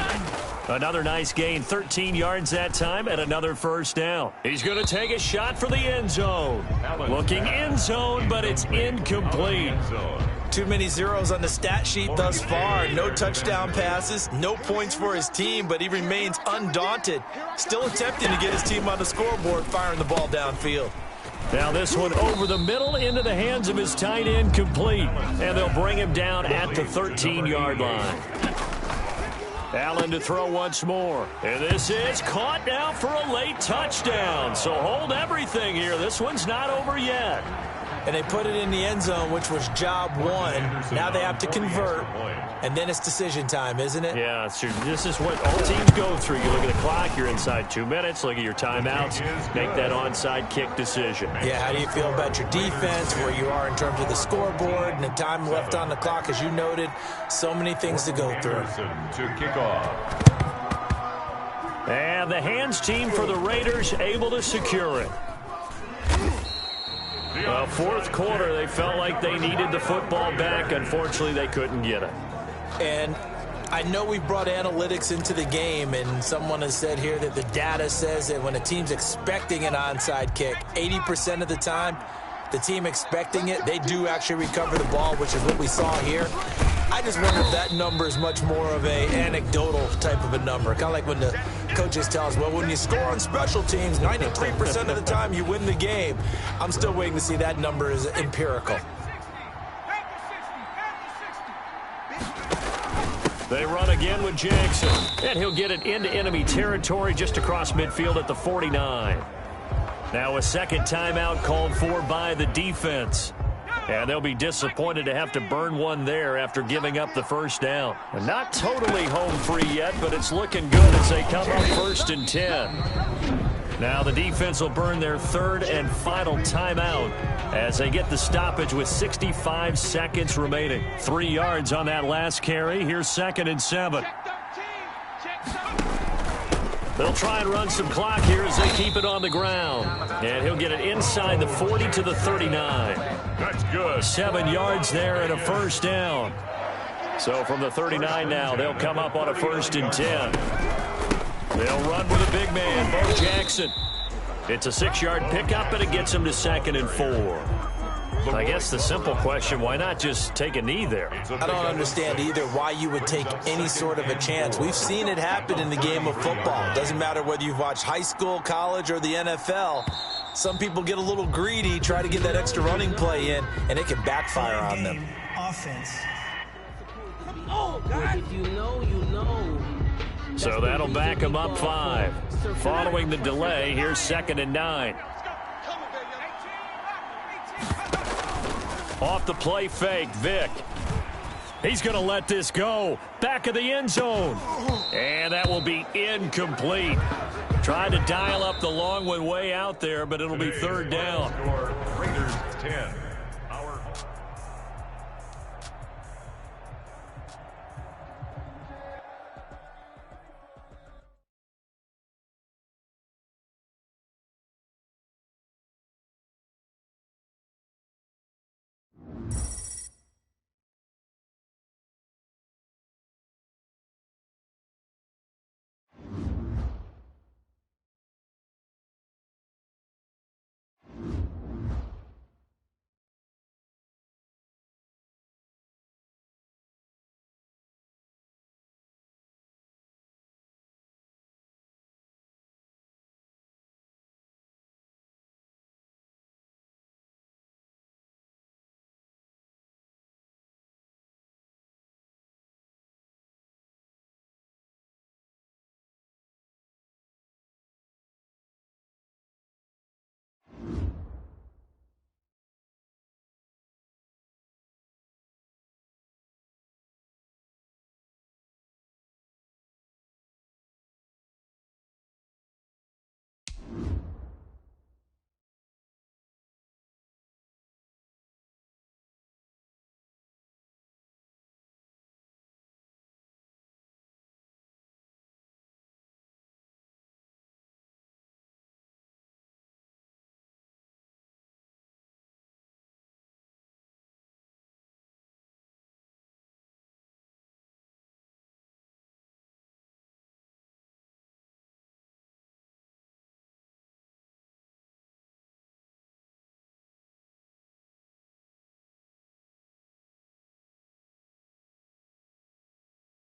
Another nice gain, 13 yards that time, and another 1st down. He's going to take a shot for the end zone. Looking end zone, but it's incomplete. Too many zeros on the stat sheet thus far. No touchdown passes, no points for his team, but he remains undaunted. Still attempting to get his team on the scoreboard, firing the ball downfield. Now this one over the middle into the hands of his tight end, complete. And they'll bring him down at the 13-yard line. Allen to throw once more. And this is caught now for a late touchdown. So hold everything here. This one's not over yet. And they put it in the end zone, which was job one. Now they have to convert, and then it's decision time, isn't it? Yeah, so this is what all teams go through. You look at the clock, you're inside 2 minutes, look at your timeouts, make that onside kick decision. Yeah, how do you feel about your defense, where you are in terms of the scoreboard, and the time left on the clock, as you noted, so many things to go through. To kick off. And the hands team for the Raiders able to secure it. Well, fourth quarter, they felt like they needed the football back. Unfortunately, they couldn't get it. And I know we brought analytics into the game, and someone has said here that the data says that when a team's expecting an onside kick, 80% of the time, the team expecting it, they do actually recover the ball, which is what we saw here. I just wonder if that number is much more of a anecdotal type of a number. Kind of like when the coaches tell us, well, when you score on special teams, 93% of the time you win the game. I'm still waiting to see that number is empirical. They run again with Jackson, and he'll get it into enemy territory just across midfield at the 49. Now a second timeout called for by the defense. And they'll be disappointed to have to burn one there after giving up the first down. And not totally home free yet, but it's looking good as they come up 1st and 10. Now the defense will burn their third and final timeout as they get the stoppage with 65 seconds remaining. 3 yards on that last carry. Here's 2nd and 7. They'll try and run some clock here as they keep it on the ground. And he'll get it inside the 40 to the 39. That's good. 7 yards there and a first down. So from the 39 now, they'll come up on a 1st and 10. They'll run with a big man, Bo Jackson. It's a 6-yard pickup, and it gets him to 2nd and 4. I guess the simple question, why not just take a knee there? I don't understand either why you would take any sort of a chance. We've seen it happen in the game of football. It doesn't matter whether you've watched high school, college, or the NFL. Some people get a little greedy, try to get that extra running play in, and it can backfire on them. Offense. If you know, you know. So that'll back him up 5. Following the delay, here's 2nd and 9. Off the play fake, Vick. He's going to let this go. Back of the end zone. And that will be incomplete. Trying to dial up the long one way out there, but it'll be 3rd down. Raiders 10.